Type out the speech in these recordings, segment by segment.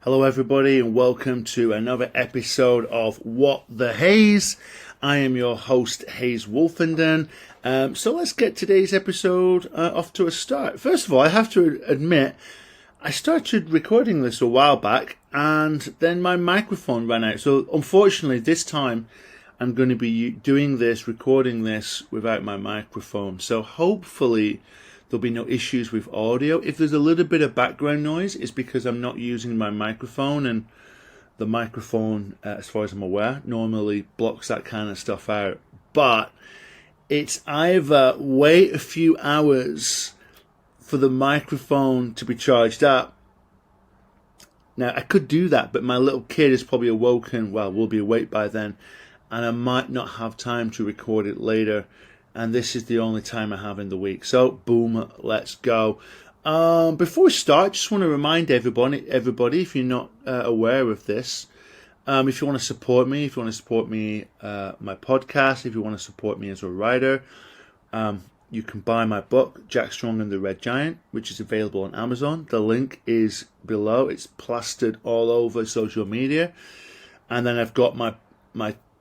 Hello everybody and welcome to another episode of What the Heys. I am your host Heys Wolfenden. So let's get today's episode off to a start. First of all, I have to admit, I started recording this a while back and then my microphone ran out. So unfortunately this time I'm going to be recording this without my microphone. So hopefully there'll be no issues with audio. If there's a little bit of background noise, it's because I'm not using my microphone, and the microphone, as far as I'm aware, normally blocks that kind of stuff out. But it's either wait a few hours for the microphone to be charged up. Now, I could do that, but my little kid is probably awoken, will be awake by then, and I might not have time to record it later. And this is the only time I have in the week. So, boom, let's go. Before we start, just want to remind everybody, if you're not aware of this, if you want to support me, my podcast, if you want to support me as a writer, you can buy my book, Jack Strong and the Red Giant, which is available on Amazon. The link is below. It's plastered all over social media. And then I've got my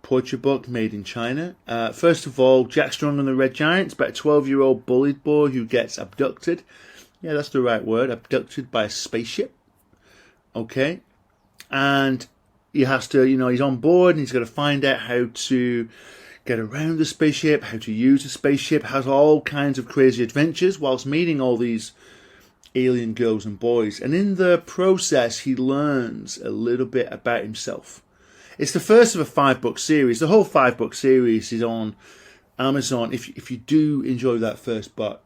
poetry book, Made in China. First of all, Jack Strong and the Red Giant. It's about a 12-year-old bullied boy who gets abducted. Yeah, that's the right word. Abducted by a spaceship. Okay. And he has to, he's on board and he's got to find out how to get around the spaceship, how to use the spaceship, has all kinds of crazy adventures whilst meeting all these alien girls and boys. And in the process, he learns a little bit about himself. It's the first of a 5-book series. The whole 5-book series is on Amazon. If you do enjoy that first book,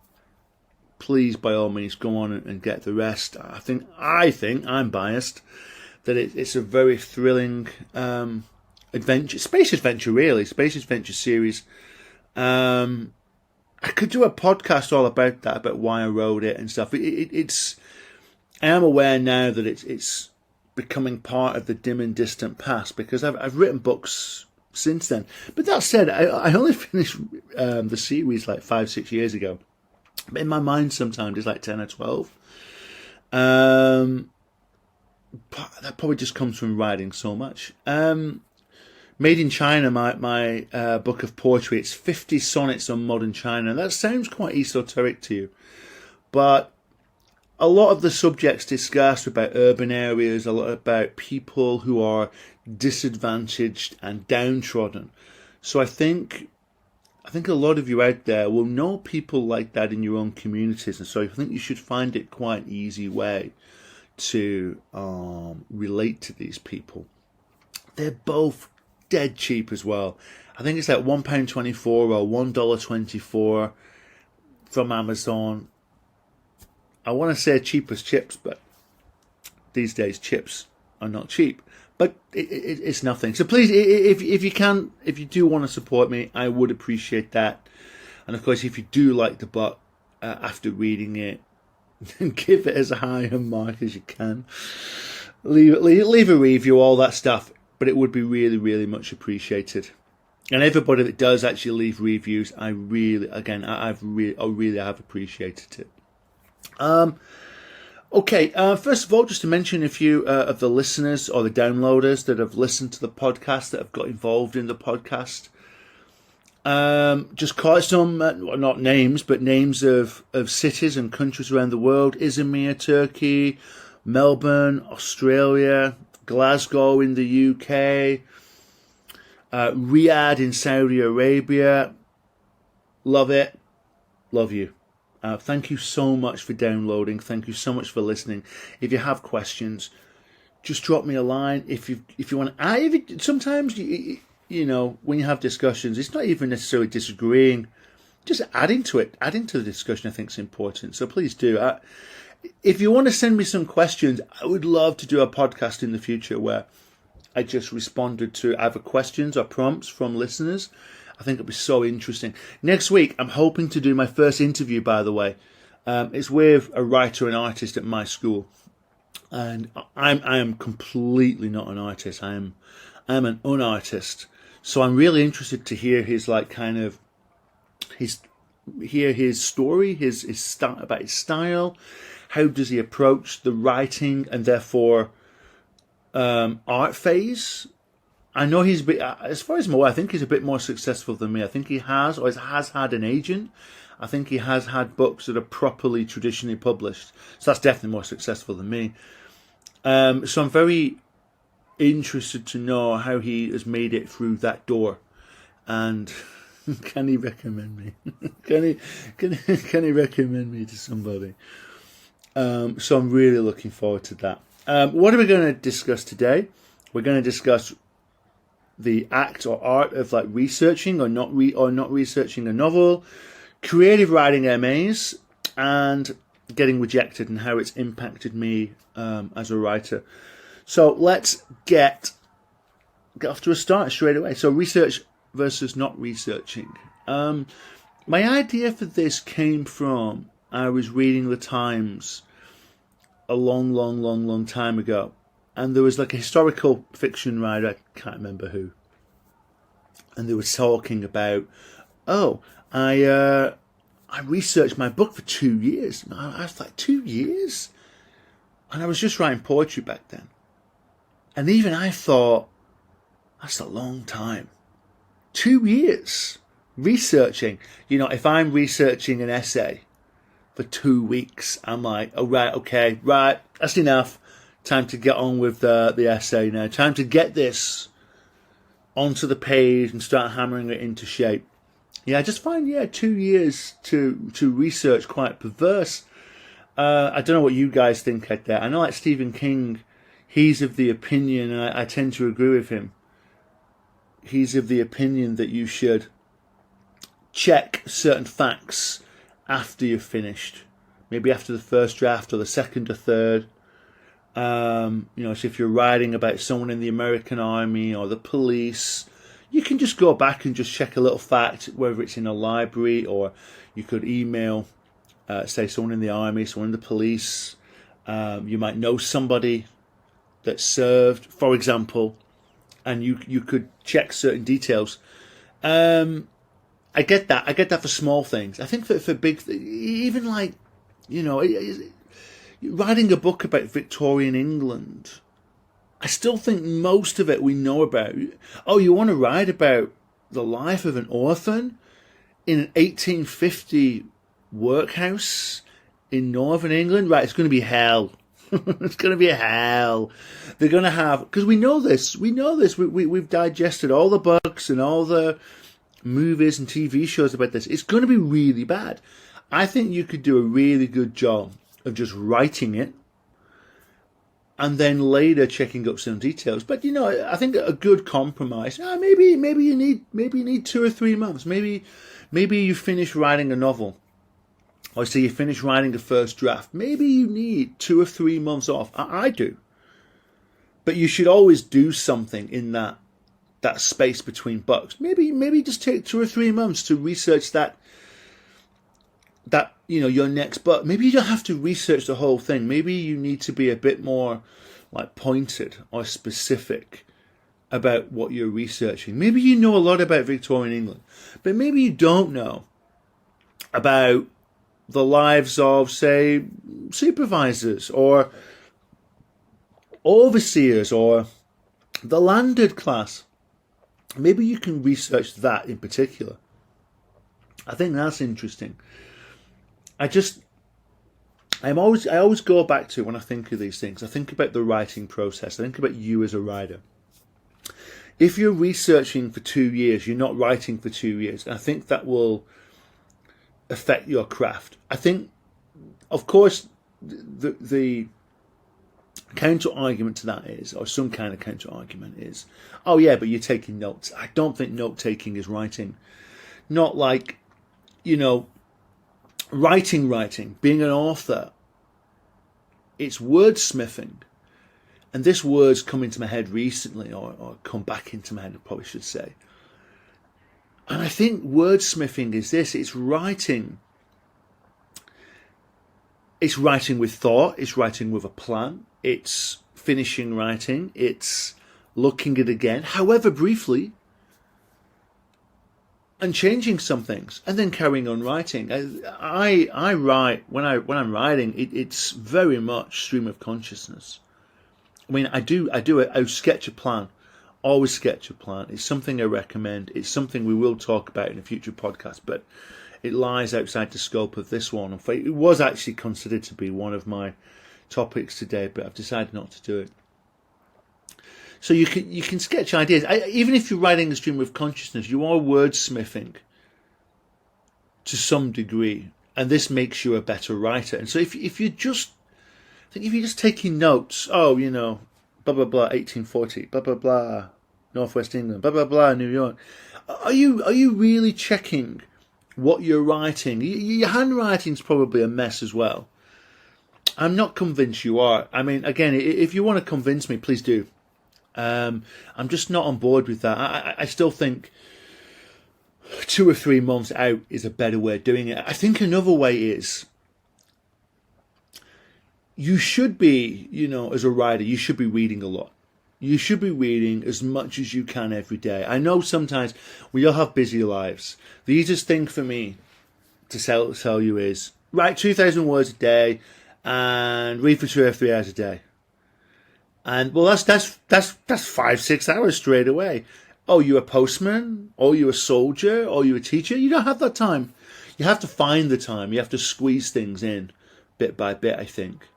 please, by all means, go on and get the rest. I think I'm biased that it's a very thrilling space adventure series. I could do a podcast all about that, about why I wrote it and stuff. I am aware now that it's becoming part of the dim and distant past, because I've written books since then. But that said, I only finished the series like 5-6 years ago. But in my mind sometimes it's like 10 or 12. That probably just comes from writing so much. Made in China, my book of poetry, it's 50 sonnets on modern China. That sounds quite esoteric to you. But a lot of the subjects discussed about urban areas, a lot about people who are disadvantaged and downtrodden. So I think a lot of you out there will know people like that in your own communities, and so I think you should find it quite an easy way to relate to these people. They're both dead cheap as well. I think it's like £1.24 or $1.24 from Amazon. I want to say cheap as chips, but these days chips are not cheap. But it's nothing. So please, if you do want to support me, I would appreciate that. And of course, if you do like the book after reading it, give it as high a mark as you can. Leave a review, all that stuff. But it would be really, really much appreciated. And everybody that does actually leave reviews, I really have appreciated it. Okay, first of all, just to mention a few of the listeners or the downloaders that have listened to the podcast, that have got involved in the podcast. Just call some, not names, but names of cities and countries around the world. Izmir, Turkey, Melbourne, Australia, Glasgow in the UK, Riyadh in Saudi Arabia. Love it. Love you. Thank you so much for downloading. Thank you so much for listening. If you have questions, just drop me a line. If you want to, sometimes when you have discussions, it's not even necessarily disagreeing, just adding to it. Adding to the discussion, I think, is important. So please do. If you want to send me some questions, I would love to do a podcast in the future where I just responded to either questions or prompts from listeners. I think it'll be so interesting. Next week, I'm hoping to do my first interview, by the way. It's with a writer and artist at my school. And I am completely not an artist. I am an unartist. So I'm really interested to hear his story, his style, about his style. How does he approach the writing, and therefore art phase. I know he's a bit, as far as I'm aware, I think he's a bit more successful than me. I think he has, or has had an agent. I think he has had books that are properly traditionally published. So that's definitely more successful than me. So I'm very interested to know how he has made it through that door. And can he recommend me? Can he recommend me to somebody? So I'm really looking forward to that. What are we going to discuss today? We're going to discuss the act or art of like researching or not researching a novel, creative writing MAs, and getting rejected and how it's impacted me as a writer. So let's get off to a start straight away. So research versus not researching. My idea for this came from, I was reading the Times a long time ago, and there was like a historical fiction writer, I can't remember who, and they were talking about, I researched my book for 2 years. And I was like, 2 years? And I was just writing poetry back then. And even I thought, that's a long time. 2 years researching. You know, if I'm researching an essay for 2 weeks, I'm like, oh, right, that's enough. Time to get on with the essay now. Time to get this onto the page and start hammering it into shape. Yeah, I just find 2 years to research quite perverse. I don't know what you guys think out there. I know like Stephen King, he's of the opinion, and I tend to agree with him. He's of the opinion that you should check certain facts after you've finished. Maybe after the first draft or the second or third. So if you're writing about someone in the American Army or the police, you can just go back and just check a little fact, whether it's in a library or you could email, say, someone in the Army, someone in the police. You might know somebody that served, for example, and you could check certain details. I get that. I get that for small things. I think for big, even like, writing a book about Victorian England, I still think most of it we know about. Oh, you want to write about the life of an orphan in an 1850 workhouse in northern England? Right, it's going to be hell. It's going to be hell. They're going to have, because we know this. We've digested all the books and all the movies and TV shows about this. It's going to be really bad. I think you could do a really good job of just writing it and then later checking up some details. But I think a good compromise. Maybe you need 2 or 3 months. Maybe you finish writing a novel, or say you finish writing a first draft. Maybe you need 2 or 3 months off. I do. But you should always do something in that space between books. Maybe just take 2 or 3 months to research that your next book. Maybe you don't have to research the whole thing. Maybe you need to be a bit more like pointed or specific about what you're researching. Maybe you know a lot about Victorian England, but maybe you don't know about the lives of, say, supervisors or overseers or the landed class. Maybe you can research that in particular. I think that's interesting. I always go back to, when I think of these things, I think about the writing process. I think about you as a writer. If you're researching for 2 years, you're not writing for 2 years. And I think that will affect your craft. I think, of course, the counter argument to that is, or some kind of counter argument is, oh yeah, but you're taking notes. I don't think note taking is writing. Not like, writing, being an author, it's wordsmithing. And this word's come into my head recently, or come back into my head, I probably should say. And I think wordsmithing is this: it's writing with thought, it's writing with a plan, it's finishing writing, it's looking at it again, however briefly, and changing some things, and then carrying on writing. I write when I'm writing. It's very much stream of consciousness. I mean, I sketch a plan. Always sketch a plan. It's something I recommend. It's something we will talk about in a future podcast, but it lies outside the scope of this one. In fact, it was actually considered to be one of my topics today, but I've decided not to do it. So you can sketch ideas. Even if you're writing a stream of consciousness, you are wordsmithing to some degree, and this makes you a better writer. And so if you're just taking notes, blah blah blah, 1840, blah blah blah, Northwest England, blah blah blah, New York, are you really checking what you're writing? Your handwriting's probably a mess as well. I'm not convinced you are. I mean, again, if you want to convince me, please do. I'm just not on board with that. I still think 2 or 3 months out is a better way of doing it. I think another way is you should be, as a writer, you should be reading a lot. You should be reading as much as you can every day. I know sometimes we all have busy lives. The easiest thing for me to tell you is write 2,000 words a day and read for 2 or 3 hours a day. And well, that's 5-6 hours straight away. Oh, you're a postman, or you're a soldier, or you're a teacher. You don't have that time. You have to find the time. You have to squeeze things in bit by bit, I think.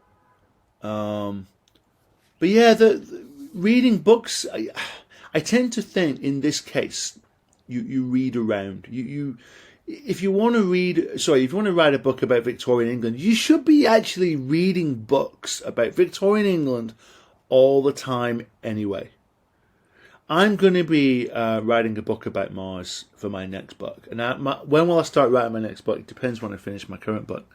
But yeah, the reading books, I tend to think in this case, you read around. If you want to write a book about Victorian England, you should be actually reading books about Victorian England all the time anyway. I'm going to be writing a book about Mars for my next book. And when will I start writing my next book? It depends when I finish my current book.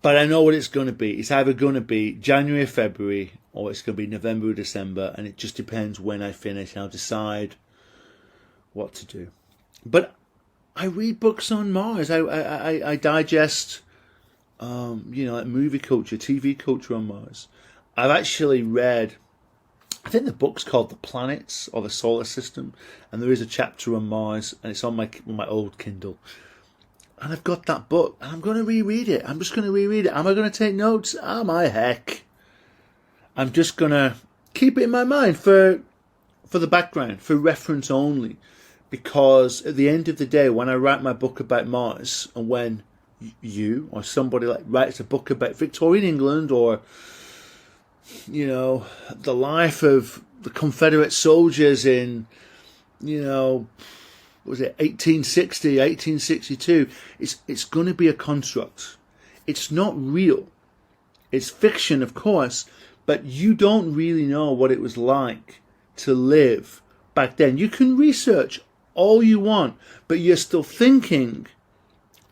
But I know what it's going to be. It's either going to be January or February, or it's going to be November or December. And it just depends when I finish. I'll decide what to do. But I read books on Mars. I digest, like movie culture, TV culture on Mars. I've actually read, I think the book's called The Planets or the Solar System, and there is a chapter on Mars, and it's on my old Kindle. And I've got that book, and I'm going to reread it. I'm just going to reread it. Am I going to take notes? Oh, my heck. I'm just going to keep it in my mind for the background, for reference only. Because at the end of the day, when I write my book about Mars, and when you or somebody writes a book about Victorian England, or the life of the Confederate soldiers in, was it 1860, 1862? It's going to be a construct. It's not real. It's fiction, of course, but you don't really know what it was like to live back then. You can research all you want, but you're still thinking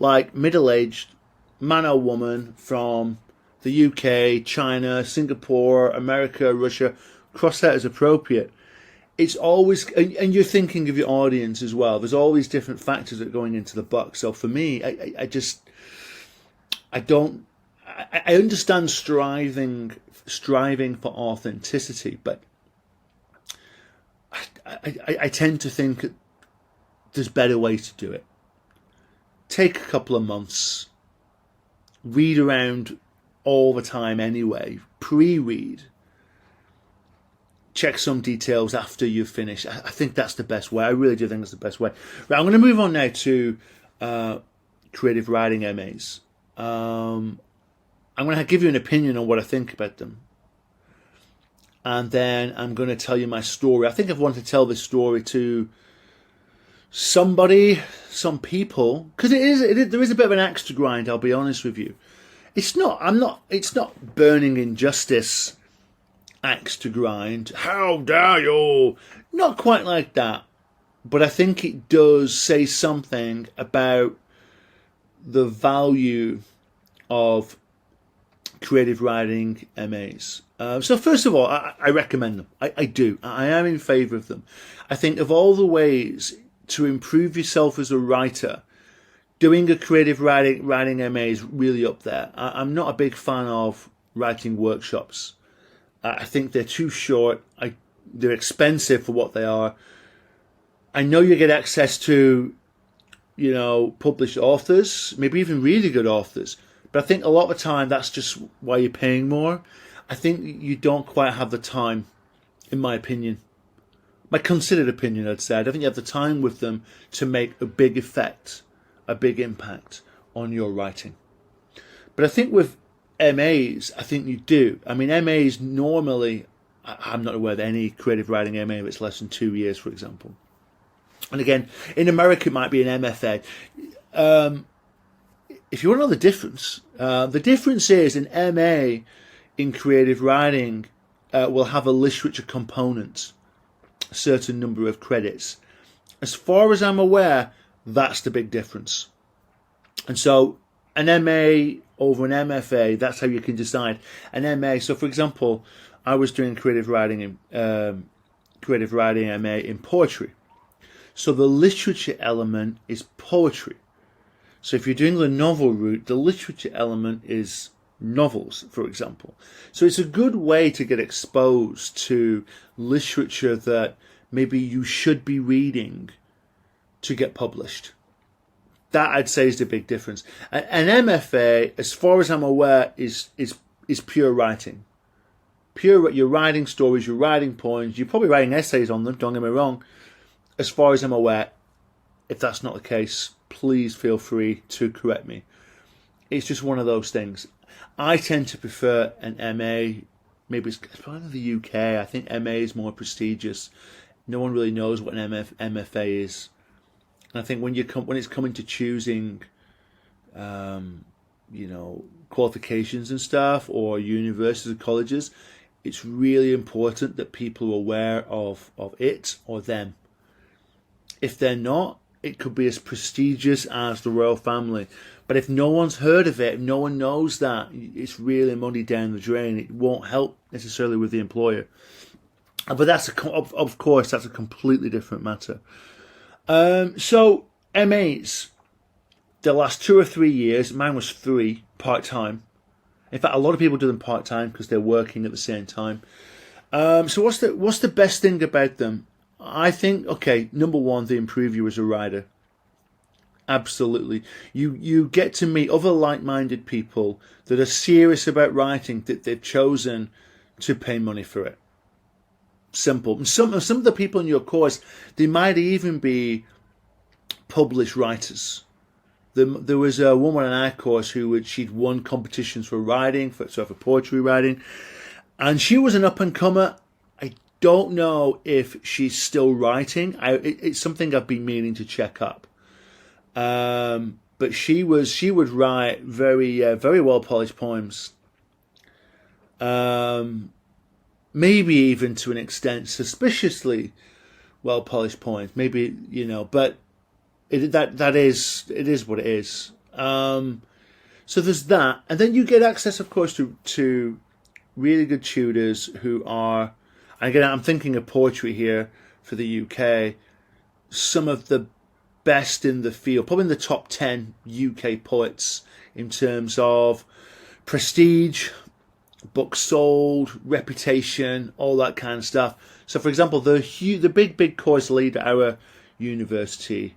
like middle-aged man or woman from the UK, China, Singapore, America, Russia. Cross that as appropriate. It's always, and you're thinking of your audience as well. There's all these different factors that are going into the book. So for me, I understand striving for authenticity, but I tend to think there's better ways to do it. Take a couple of months, read around all the time anyway, pre-read. Check some details after you've finished. I think that's the best way. I really do think that's the best way. Right, I'm going to move on now to creative writing MAs. I'm going to give you an opinion on what I think about them. And then I'm going to tell you my story. I think I've wanted to tell this story to somebody, some people, because there is a bit of an axe to grind, I'll be honest with you. It's not burning injustice axe to grind. How dare you? Not quite like that. But I think it does say something about the value of creative writing MAs. So first of all, I recommend them. I do. I am in favour of them. I think of all the ways to improve yourself as a writer, doing a creative writing MA is really up there. I'm not a big fan of writing workshops. I think they're too short. They're expensive for what they are. I know you get access to, published authors, maybe even really good authors. But I think a lot of the time that's just why you're paying more. I think you don't quite have the time, in my opinion. My considered opinion, I'd say. I don't think you have the time with them to make a big effect, a big impact on your writing. But I think with MAs, I think you do. I mean, MAs normally, I'm not aware of any creative writing MA if it's less than 2 years, for example. And again, in America, it might be an MFA. If you want to know the difference is an MA in creative writing will have a literature component, a certain number of credits. As far as I'm aware, that's the big difference. And so an MA over an MFA, that's how you can decide. An MA, so for example, I was doing creative writing MA in poetry. So the literature element is poetry. So if you're doing the novel route, the literature element is novels, for example. So it's a good way to get exposed to literature that maybe you should be reading to get published. That, I'd say, is the big difference. An MFA, as far as I'm aware, is pure writing. You're writing stories, you're writing poems, you're probably writing essays on them, don't get me wrong. As far as I'm aware, if that's not the case, please feel free to correct me. It's just one of those things. I tend to prefer an MA. Maybe it's probably the UK. I think MA is more prestigious. No one really knows what an MFA is. And I think when it's coming to choosing, qualifications and stuff, or universities and colleges, it's really important that people are aware of it or them. If they're not, it could be as prestigious as the royal family. But if no one's heard of it, if no one knows that, it's really money down the drain. It won't help necessarily with the employer. But of course, that's a completely different matter. So MAs, the last 2 or 3 years, mine was 3, part-time. In fact, a lot of people do them part-time because they're working at the same time. So what's the best thing about them? I think, okay, number one, they improve you as a writer. Absolutely. You get to meet other like-minded people that are serious about writing, that they've chosen to pay money for it. Simple. And some of the people in your course, they might even be published writers. There was a woman in our course she'd won competitions for writing, for poetry writing, and she was an up-and-comer. I don't know if she's still writing. It's something I've been meaning to check up. But she would write very very well polished poems. Maybe even to an extent suspiciously well polished poems. Maybe, but it is what it is. So there's that, and then you get access, of course, to really good tutors who are. Again, I'm thinking of poetry here for the UK. Some of the best in the field, probably in the top 10 UK poets in terms of prestige, books sold, reputation, all that kind of stuff. So, for example, the big course lead at our university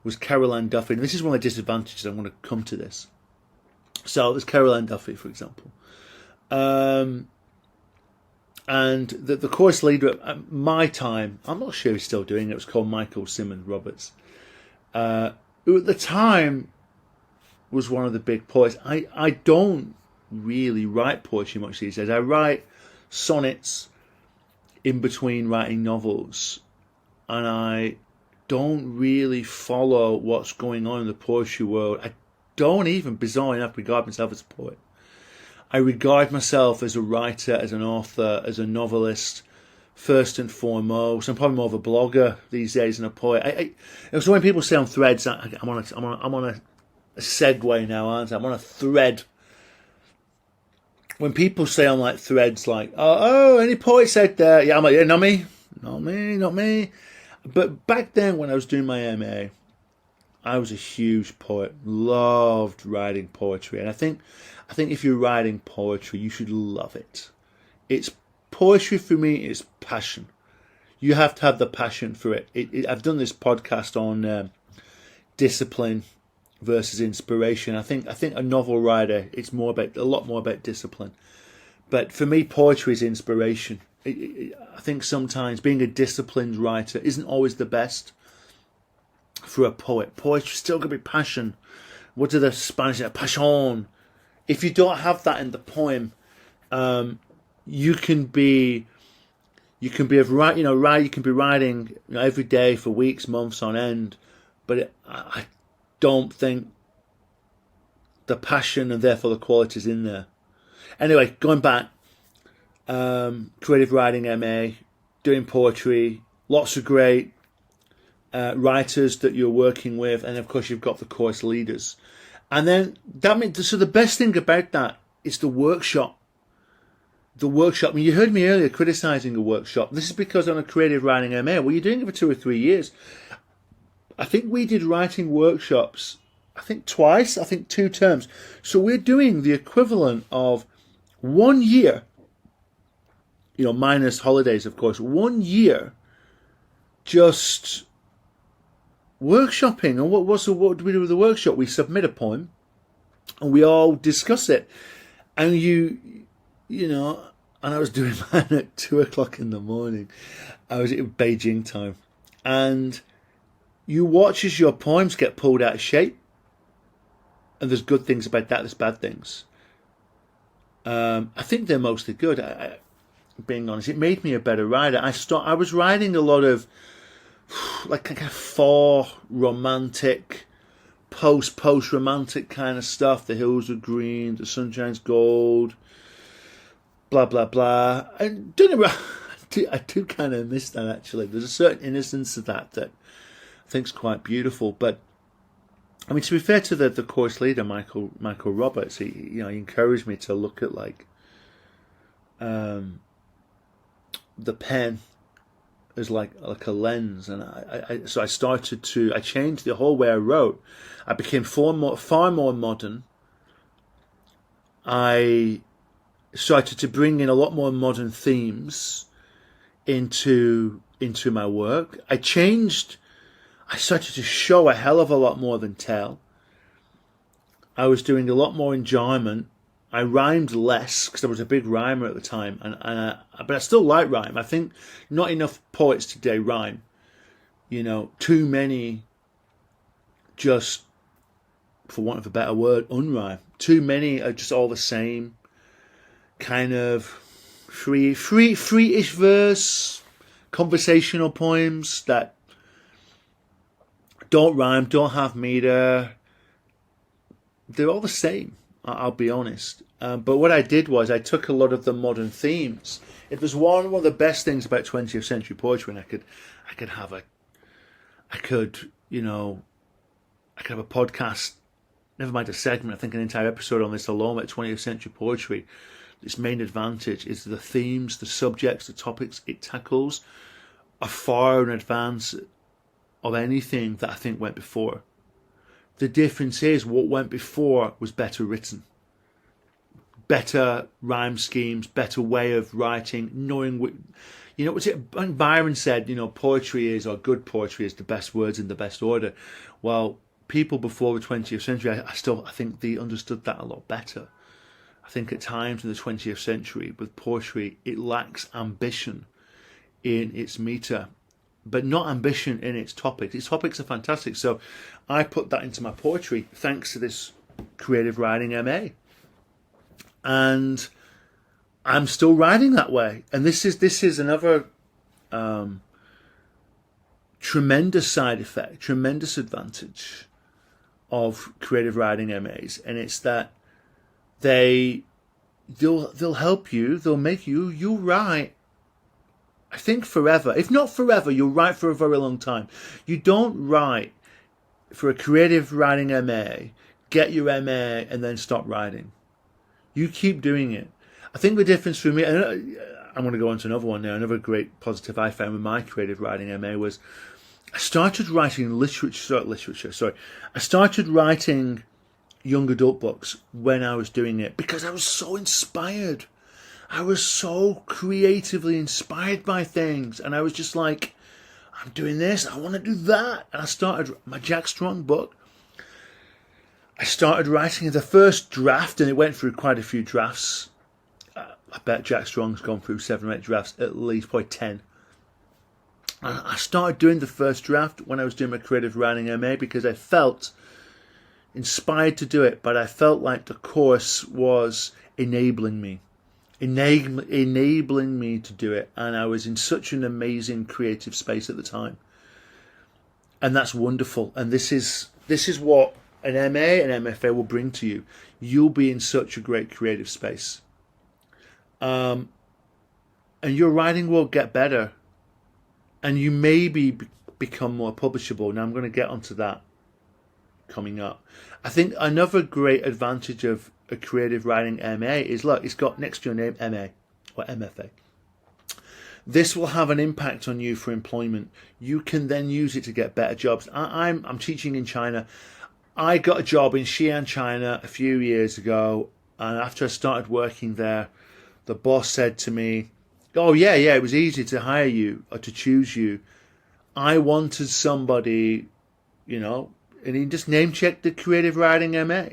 was Caroline Duffy. And this is one of the disadvantages. I'm going to come to this. So, there's Caroline Duffy, for example. And the course leader at my time, I'm not sure he's still doing it, was called Michael Simmons Roberts, who at the time was one of the big poets. I don't really write poetry much these days. I write sonnets in between writing novels, and I don't really follow what's going on in the poetry world. I don't even, bizarre enough, regard myself as a poet. I regard myself as a writer, as an author, as a novelist, first and foremost. I'm probably more of a blogger these days than a poet. So when people say on threads, I'm on a segue now, aren't I? I'm on a thread. When people say on like threads, like, oh, any poets out there? Yeah, I'm like, yeah, not me. But back then, when I was doing my MA, I was a huge poet. Loved writing poetry, and I think if you're writing poetry, you should love it. It's poetry for me is passion. You have to have the passion for it. I've done this podcast on discipline versus inspiration. I think a novel writer, it's a lot more about discipline. But for me, poetry is inspiration. I think sometimes being a disciplined writer isn't always the best for a poet. Poetry still going to be passion. What do the Spanish say? Passion. If you don't have that in the poem, you can be writing every day for weeks, months on end, but I don't think the passion and therefore the quality is in there. Anyway, going back, creative writing MA, doing poetry, lots of great writers that you're working with, and of course you've got the course leaders. And then so the best thing about that is the workshop. The workshop. I mean, you heard me earlier criticising a workshop. This is because on a creative writing MA, well, you're doing it for 2 or 3 years. I think we did writing workshops, twice, 2 terms. So we're doing the equivalent of 1 year, minus holidays, of course, 1 year just workshopping. And what do we do with the workshop? We submit a poem and we all discuss it. And and I was doing mine at 2 o'clock in the morning. I was at Beijing time. And you watch as your poems get pulled out of shape. And there's good things about that, there's bad things. I think they're mostly good. Being honest, it made me a better writer. I was writing a lot of like for romantic, post-romantic kind of stuff. The hills are green, the sun shines gold, blah, blah, blah. And I do kind of miss that, actually. There's a certain innocence to that I think is quite beautiful. But, I mean, to be fair to the course leader, Michael Roberts, he encouraged me to look at, the pen as like a lens. And so I changed the whole way I wrote. I became far more modern. I started to bring in a lot more modern themes into my work. I started to show a hell of a lot more than tell. I was doing a lot more enjoyment. I rhymed less because I was a big rhymer at the time, but I still like rhyme. I think not enough poets today rhyme. Too many just, for want of a better word, unrhyme. Too many are just all the same. Kind of free-ish verse, conversational poems that don't rhyme, don't have meter. They're all the same, I'll be honest. But what I did was I took a lot of the modern themes. It was one of the best things about 20th century poetry, and I could have a podcast, never mind a segment, I think an entire episode on this alone about 20th century poetry. Its main advantage is the themes, the subjects, the topics it tackles are far in advance of anything that I think went before. The difference is what went before was better written. Better rhyme schemes, better way of writing, knowing what, when Byron said, good poetry is the best words in the best order. Well, people before the 20th century, I think they understood that a lot better. I think at times in the 20th century with poetry, it lacks ambition in its meter, but not ambition in its topics. Its topics are fantastic. So I put that into my poetry thanks to this creative writing MA. And I'm still writing that way. And this is another tremendous side effect, tremendous advantage of creative writing MAs. And it's that they'll help you, they'll make you'll write, I think forever. If not forever, you'll write for a very long time. You don't write for a creative writing MA, get your MA and then stop writing. You keep doing it. I think the difference for me, and I'm going to go on to another one now, another great positive I found with my creative writing MA was I started writing I started writing young adult books when I was doing it because I was so inspired. I was so creatively inspired by things, and I was just like, I'm doing this, I want to do that. And I started my Jack Strong book. I started writing the first draft, and it went through quite a few drafts. I bet Jack Strong's gone through 7 or 8 drafts, at least, probably 10. And I started doing the first draft when I was doing my creative writing MA because I felt inspired to do it, but I felt like the course was enabling me to do it, and I was in such an amazing creative space at the time, and that's wonderful. And this is what an MA and MFA will bring to you. You'll be in such a great creative space, and your writing will get better, and you maybe become more publishable. Now I'm going to get onto that coming up. I think another great advantage of a creative writing MA is, look, it's got next to your name MA or MFA. This will have an impact on you for employment. You can then use it to get better jobs. I'm teaching in China. I got a job in Xi'an, China a few years ago, and after I started working there, the boss said to me, "Oh yeah, it was easy to hire you or to choose you. I wanted somebody, and he just name-checked the creative writing MA."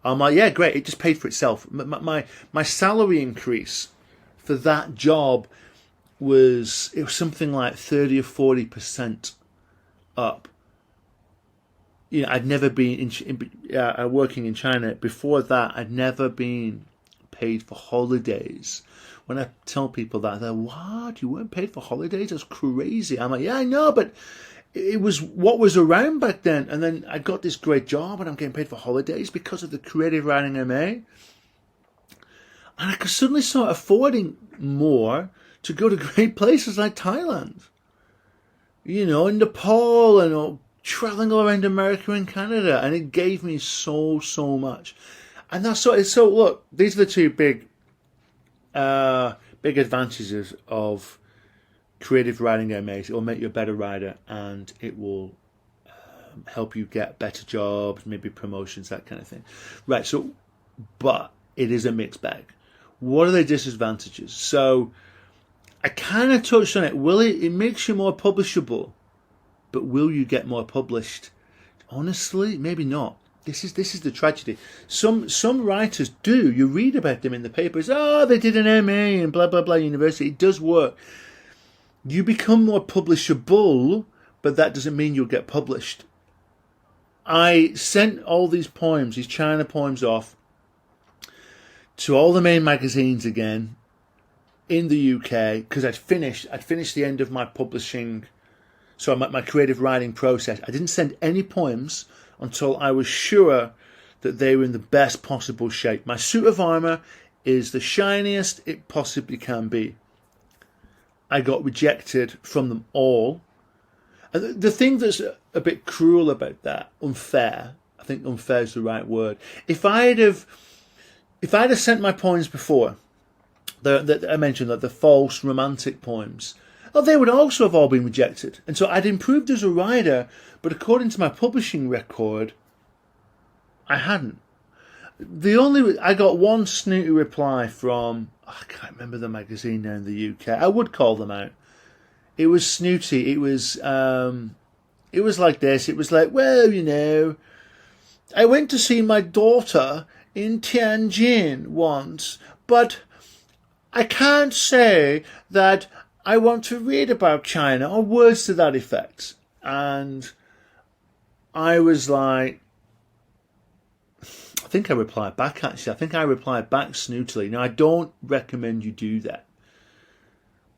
I'm like, yeah, great. It just paid for itself. My salary increase for that job was something like 30 or 40% up. I'd never been working in China. Before that, I'd never been paid for holidays. When I tell people that, they're, what? You weren't paid for holidays? That's crazy. I'm like, yeah, I know, but it was what was around back then. And then I got this great job and I'm getting paid for holidays because of the creative writing MA. And I could suddenly start affording more to go to great places like Thailand, and Nepal, and traveling all around America and Canada. And it gave me so much. And that's so look, these are the two big advantages of creative writing MAs. It will make you a better writer, and it will help you get better jobs, maybe promotions, that kind of thing. Right, so, but it is a mixed bag. What are the disadvantages? So, I kind of touched on it. It makes you more publishable, but will you get more published? Honestly, maybe not. This is the tragedy. Some writers do. You read about them in the papers. Oh, they did an MA in blah, blah, blah university. It does work. You become more publishable, but that doesn't mean you'll get published. I sent all these poems, these China poems, off to all the main magazines again in the UK because I'd finished the end of my publishing, so my creative writing process. I didn't send any poems until I was sure that they were in the best possible shape. My suit of armour is the shiniest it possibly can be. I got rejected from them all. And the thing that's a bit cruel about that, unfair, I think unfair is the right word. If I'd have sent my poems before, that I mentioned, like the false romantic poems, they would also have all been rejected. And so I'd improved as a writer, but according to my publishing record, I hadn't. I got one snooty reply from, I can't remember the magazine now in the UK. I would call them out. It was snooty. It was like this. It was like, well, I went to see my daughter in Tianjin once, but I can't say that I want to read about China, or words to that effect. And I was like, I think I replied back, actually. I think I replied back snootily. Now, I don't recommend you do that.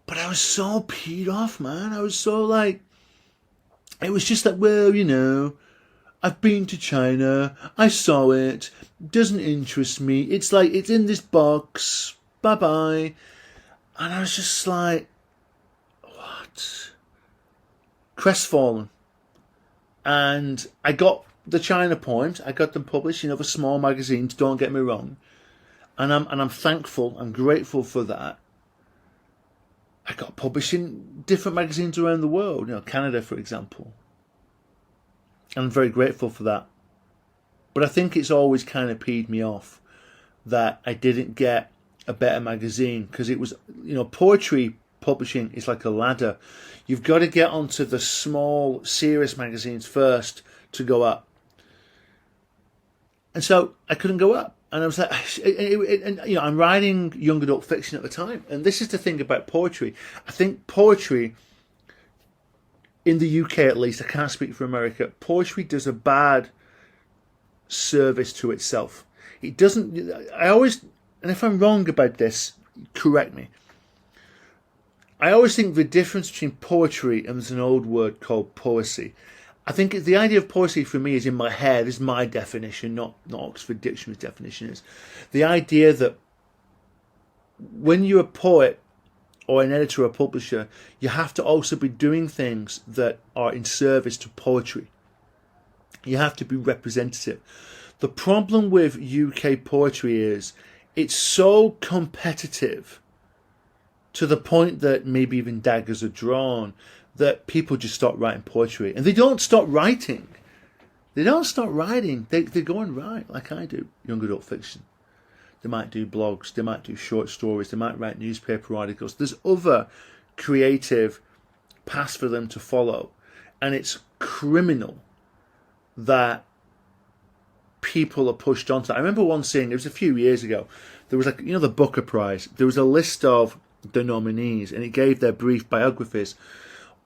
But I was so peed off, man. I was so like, it was just like, well, I've been to China. I saw it. Doesn't interest me. It's like, it's in this box. Bye-bye. And I was just like, what? Crestfallen. And I got the China poems. I got them published in other small magazines, don't get me wrong. And I'm thankful, I'm grateful for that. I got published in different magazines around the world, Canada, for example. And I'm very grateful for that. But I think it's always kind of peed me off that I didn't get a better magazine, because it was, poetry publishing is like a ladder. You've got to get onto the small, serious magazines first to go up. And so I couldn't go up. I was like, and you know, I'm writing young adult fiction at the time, and this is the thing about poetry. I think poetry, in the UK at least, I can't speak for America, poetry does a bad service to itself. It doesn't. I always, and if I'm wrong about this, correct me. I always think the difference between poetry and there's an old word called poesy. I think the idea of poesy for me is in my head, is my definition, not Oxford Dictionary's definition is. The idea that when you're a poet or an editor or a publisher, you have to also be doing things that are in service to poetry. You have to be representative. The problem with UK poetry is it's so competitive to the point that maybe even daggers are drawn, that people just stop writing poetry. And they don't stop writing. They don't stop writing. They go and write, like I do, young adult fiction. They might do blogs. They might do short stories. They might write newspaper articles. There's other creative paths for them to follow. And it's criminal that people are pushed onto that. I remember once seeing, it was a few years ago, there was, like, you know, the Booker Prize. There was a list of the nominees, and it gave their brief biographies.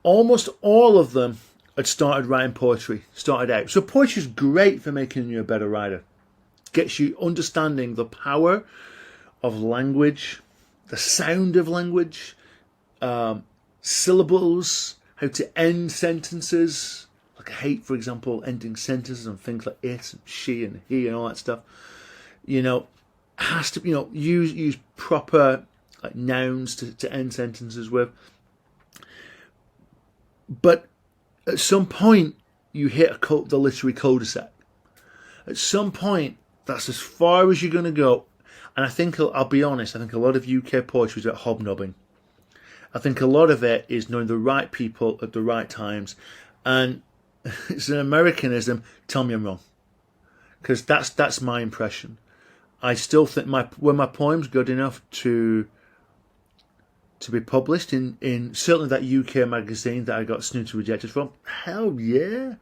Almost all of them had started writing poetry, started out. So poetry is great for making you a better writer. Gets you understanding the power of language, the sound of language, syllables, how to end sentences. Like I hate, for example, ending sentences on things like it and she and he and all that stuff. You know, has to, you know, use proper like nouns to end sentences with. But at some point, you hit the literary cul-de-sac. At some point, that's as far as you're going to go. And I think, I'll be honest, I think a lot of UK poetry is about hobnobbing. I think a lot of it is knowing the right people at the right times. And it's an Americanism. Tell me I'm wrong. Because that's my impression. I still think were my poems good enough to be published in certainly that UK magazine that I got Snooty Rejected from? Hell yeah.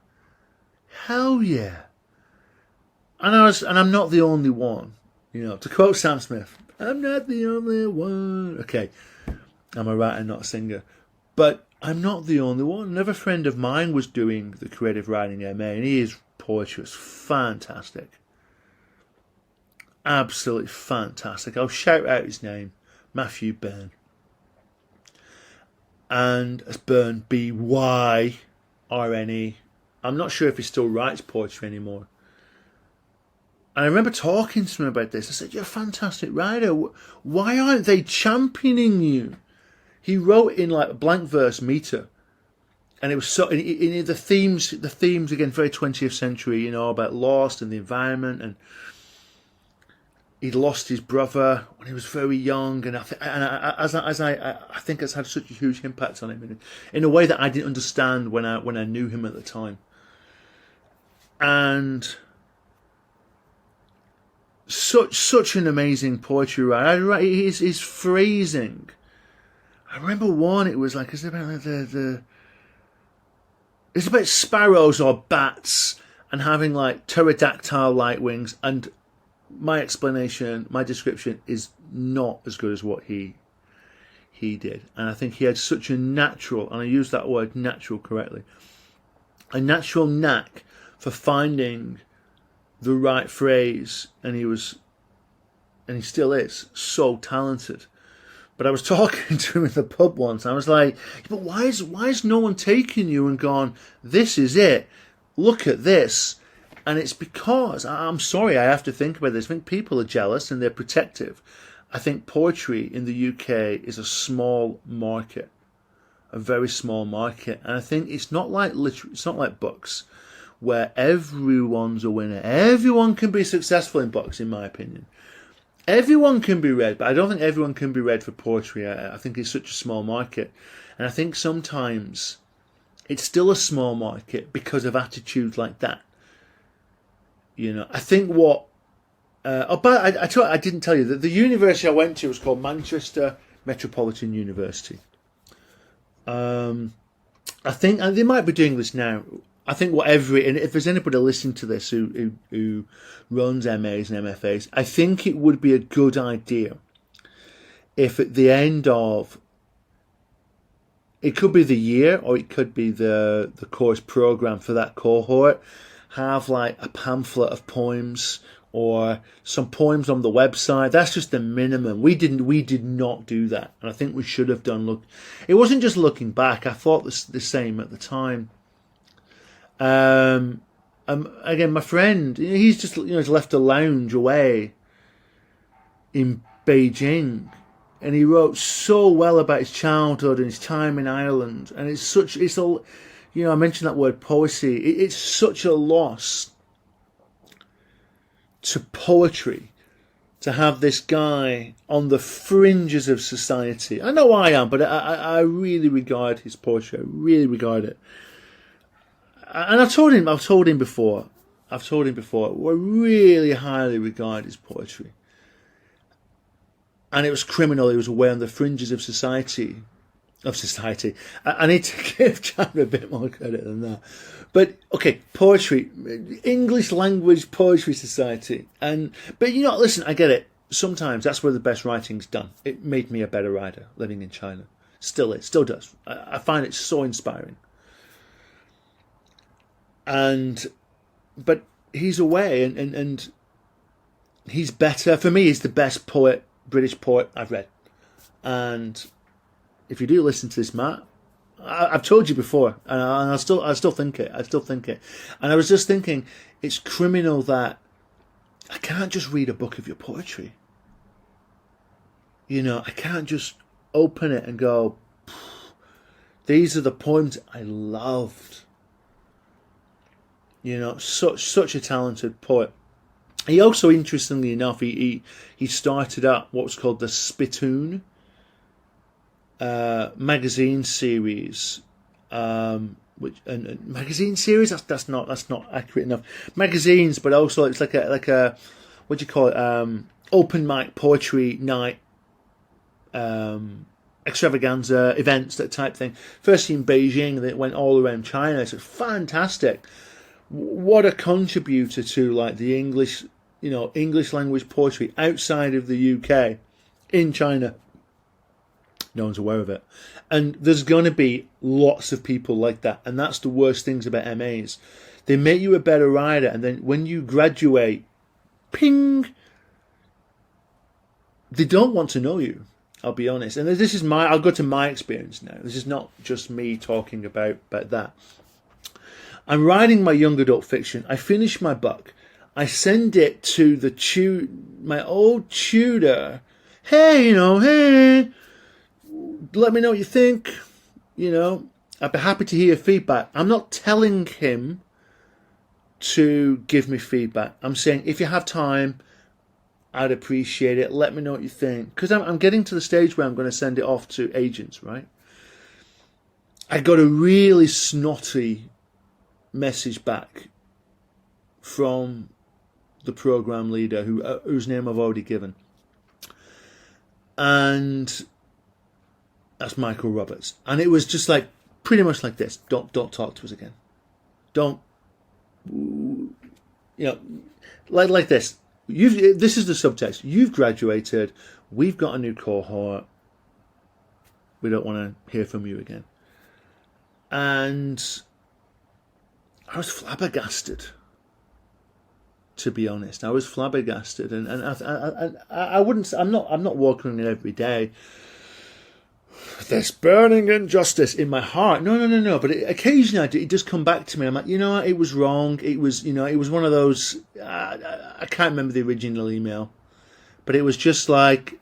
Hell yeah. And I'm not the only one. You know, to quote Sam Smith, I'm not the only one. Okay, I'm a writer, not a singer. But I'm not the only one. Another friend of mine was doing the creative writing MA, and his poetry was fantastic. Absolutely fantastic. I'll shout out his name, Matthew Byrne. And it's Byrne, Byrne. I'm not sure if he still writes poetry anymore. And I remember talking to him about this. I said, you're a fantastic writer. Why aren't they championing you? He wrote in like a blank verse meter. And it was so, in the themes again, very 20th century, you know, about loss and the environment, and he'd lost his brother when he was very young, and I think it's had such a huge impact on him in a way that I didn't understand when I knew him at the time. And such an amazing poetry writer. His phrasing. I remember one. It was like it's about it's about sparrows or bats and having like pterodactyl-like wings, and my explanation, my description is not as good as what he did. And I think he had such a natural, and I use that word natural correctly, a natural knack for finding the right phrase, and he still is so talented. But I was talking to him in the pub once, and I was like, but why is no one taking you and gone, this is it, look at this? And it's because, I'm sorry, I have to think about this. I think people are jealous and they're protective. I think poetry in the UK is a small market, a very small market. And I think it's not like it's not like books, where everyone's a winner. Everyone can be successful in books, in my opinion. Everyone can be read, but I don't think everyone can be read for poetry. I think it's such a small market. And I think sometimes it's still a small market because of attitudes like that. You know, I think what... but I didn't tell you that the university I went to was called Manchester Metropolitan University. I think, and they might be doing this now, I think and if there's anybody listening to this who runs MAs and MFAs, I think it would be a good idea if at the end of, it could be the year or it could be the course program for that cohort, have like a pamphlet of poems or some poems on the website. That's just the minimum. We did not do that, and I think we should have done. Look, it wasn't just looking back. I thought the same at the time. Again, my friend, he's just he's left a lounge away in Beijing, and he wrote so well about his childhood and his time in Ireland, and I mentioned that word poesy. It's such a loss to poetry to have this guy on the fringes of society. I know I am, but I really regard his poetry. I really regard it. And I've told him before, I really highly regard his poetry. And it was criminal. He was away on the fringes of society. I need to give China a bit more credit than that. But, okay, poetry, English language poetry society. But listen, I get it. Sometimes that's where the best writing's done. It made me a better writer living in China. Still does. I find it so inspiring. But he's away, and he's better. For me, he's the best British poet I've read. And if you do listen to this, Matt, I've told you before, and I still think it. And I was just thinking, it's criminal that I can't just read a book of your poetry. I can't just open it and go, these are the poems I loved. Such a talented poet. He also, interestingly enough, he started up what was called the Spittoon magazine series, magazine series. That's not accurate enough. Magazines, but also it's like a what do you call it? Open mic poetry night, extravaganza events, that type thing. First in Beijing, then it went all around China. It's fantastic. What a contributor to like the English language poetry outside of the UK in China. No one's aware of it. And there's going to be lots of people like that. And that's the worst things about MAs. They make you a better writer, and then when you graduate, ping, they don't want to know you. I'll be honest. And I'll go to my experience now. This is not just me talking about that. I'm writing my young adult fiction. I finish my book. I send it to my old tutor. Hey, let me know what you think. I'd be happy to hear your feedback. I'm not telling him to give me feedback. I'm saying, if you have time, I'd appreciate it. Let me know what you think. Because I'm getting to the stage where I'm going to send it off to agents, right? I got a really snotty message back from the program leader whose name I've already given, and that's Michael Roberts. And it was just like pretty much like this: don't talk to us again. Don't, like this. This is the subtext. You've graduated. We've got a new cohort. We don't want to hear from you again. And I was flabbergasted, to be honest. I was flabbergasted, and I wouldn't. I'm not walking in every day. There's burning injustice in my heart. No. But occasionally it does come back to me. I'm like, it was wrong. It was, it was one of those. I can't remember the original email, but it was just like,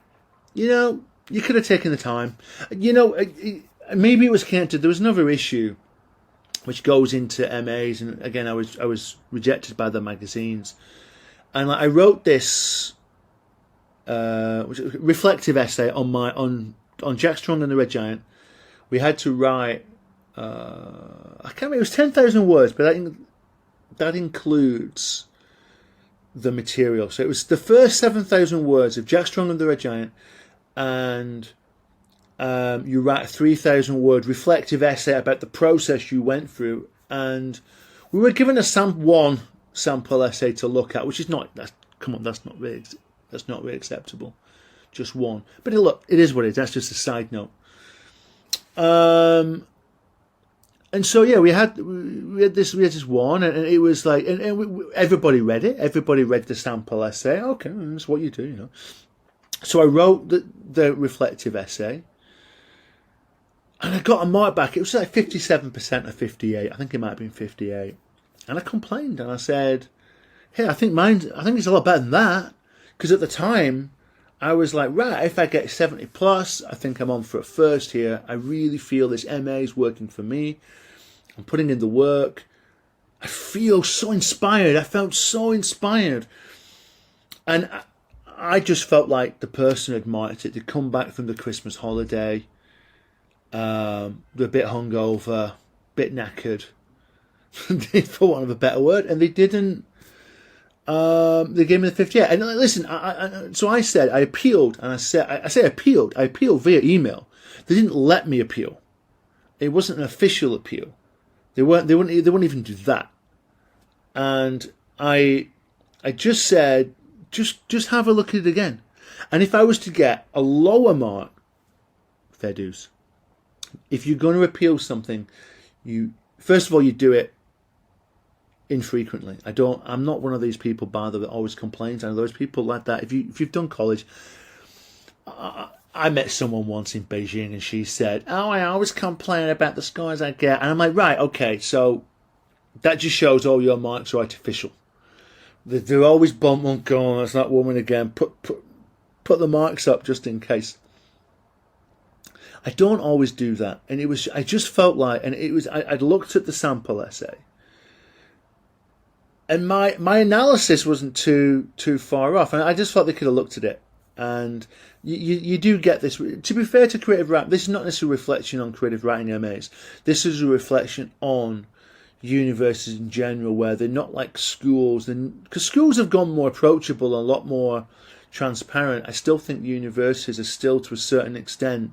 you could have taken the time. Maybe it was connected. There was another issue which goes into MAs, and again, I was rejected by the magazines, and I wrote this reflective essay on Jack Strong and the Red Giant. We had to write, I can't remember, it was 10,000 words, but that includes the material. So it was the first 7,000 words of Jack Strong and the Red Giant, and you write a 3,000 word reflective essay about the process you went through. And We were given one sample essay to look at, which is not. Come on, that's not really acceptable. Just one, but look, it is what it is. That's just a side note. And so yeah, we had this one, and it was like, everybody read it. Everybody read the sample essay. Okay, that's what you do, you know. So I wrote the reflective essay, and I got a mark back. It was like 57% of 58. I think it might have been 58. And I complained, and I said, "Hey, I think it's a lot better than that." Because at the time, I was like, right, if I get 70 plus, I think I'm on for a first here. I really feel this MA is working for me. I'm putting in the work. I feel so inspired. I felt so inspired. And I just felt like the person had marked it. They'd come back from the Christmas holiday. They're a bit hungover, a bit knackered, for want of a better word. And they didn't. They gave me the 58. And listen, so I said, I appealed. And I appealed. I appealed via email. They didn't let me appeal. It wasn't an official appeal. They wouldn't even do that. And I just said, just have a look at it again. And if I was to get a lower mark, fair dues. If you're going to appeal something, first of all, you do it infrequently. I'm not one of these people, by the way, that always complains. I know those people like that. If you've done college, I met someone once in Beijing, and she said, "Oh, I always complain about the scores I get." And I'm like, right, okay, so that just shows all your marks are artificial. They're always bump one going, that's that woman again. Put the marks up just in case. I don't always do that, and I just felt like, and it was, I'd looked at the sample essay, and my analysis wasn't too far off, and I just felt they could have looked at it. And you do get this. To be fair to creative writing, this is not necessarily a reflection on creative writing MAs. This is a reflection on universities in general, where they're not like schools. Because schools have gone more approachable and a lot more transparent. I still think universities are still, to a certain extent,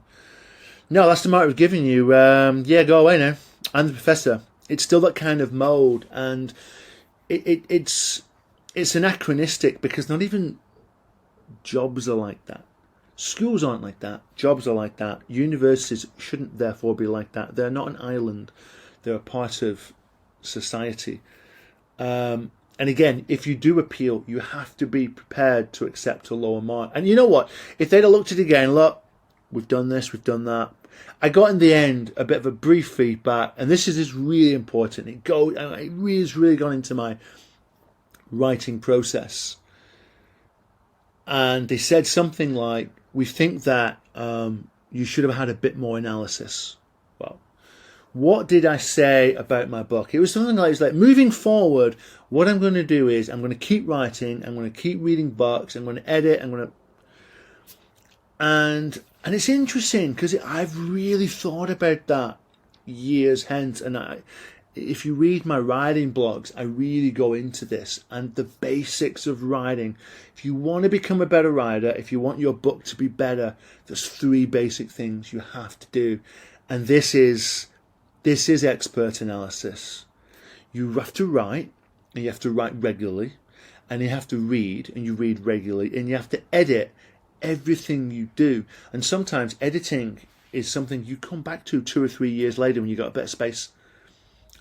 no, that's the mark we've given you. Yeah, go away now. I'm the professor. It's still that kind of mode, and it's anachronistic, because not even jobs are like that. Schools aren't like that. Jobs are like that. Universities shouldn't therefore be like that. They're not an island. They're a part of society. And again, if you do appeal, you have to be prepared to accept a lower mark. And you know what? If they'd have looked at it again, look, we've done this, we've done that. I got in the end a bit of a brief feedback, and this is really important. It has really gone into my writing process. And they said something like, "We think that you should have had a bit more analysis." Well, what did I say about my book? It was something like, moving forward, what I'm going to do is I'm going to keep writing, I'm going to keep reading books, I'm going to edit, and it's interesting, because I've really thought about that years hence, and if you read my writing blogs, I really go into this and the basics of writing. If you want to become a better writer, if you want your book to be better, there's 3 basic things you have to do. And this is expert analysis. You have to write, and you have to write regularly, and you have to read, and you read regularly, and you have to edit everything you do. And sometimes editing is something you come back to 2 or 3 years later when you've got a bit of space.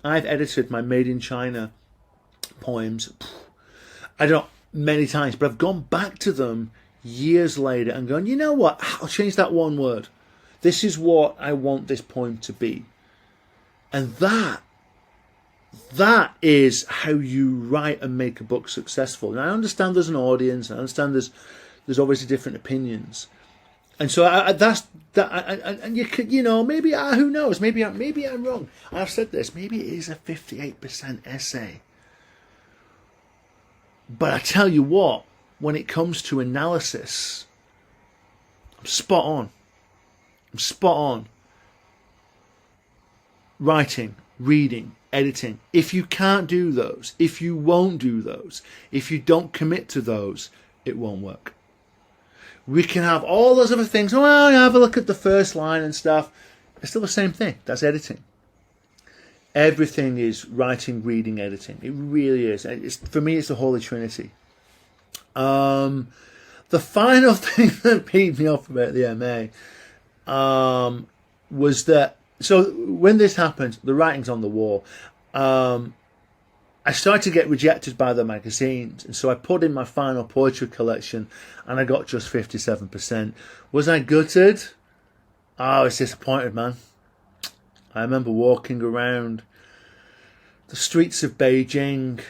I've edited my Made in China poems, I don't know, many times, but I've gone back to them years later and gone, you know what, I'll change that one word. This is what I want this poem to be. And that is how you write and make a book successful. And I understand there's an audience, I understand there's obviously different opinions. And so and you could, maybe who knows? Maybe I'm wrong. I've said this. Maybe it is a 58% essay. But I tell you what, when it comes to analysis, I'm spot on. Writing, reading, editing. If you can't do those, if you won't do those, if you don't commit to those, it won't work. We can have all those other things. Well, have a look at the first line and stuff. It's still the same thing. That's editing. Everything is writing, reading, editing. It really is. For me, it's the Holy Trinity. The final thing that peed me off about the MA was that, so when this happened, the writing's on the wall. I started to get rejected by the magazines, and so I put in my final poetry collection, and I got just 57%. Was I gutted? I was disappointed, man. I remember walking around the streets of Beijing,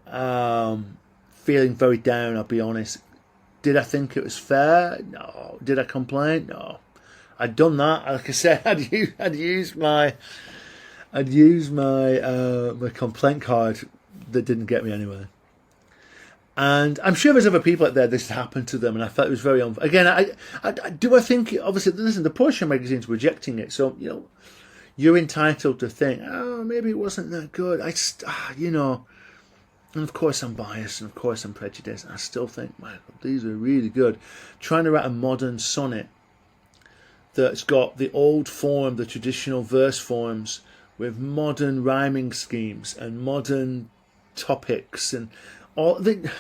feeling very down, I'll be honest. Did I think it was fair? No. Did I complain? No. I'd done that. Like I said, I'd used my my complaint card that didn't get me anywhere. And I'm sure there's other people out there this has happened to them, and I felt it was very unfair. Again, I think, obviously, listen, the poetry magazine's rejecting it, so, you're entitled to think, oh, maybe it wasn't that good. And of course I'm biased, and of course I'm prejudiced, and I still think, man, these are really good. Trying to write a modern sonnet that's got the old form, the traditional verse forms, with modern rhyming schemes and modern topics and all the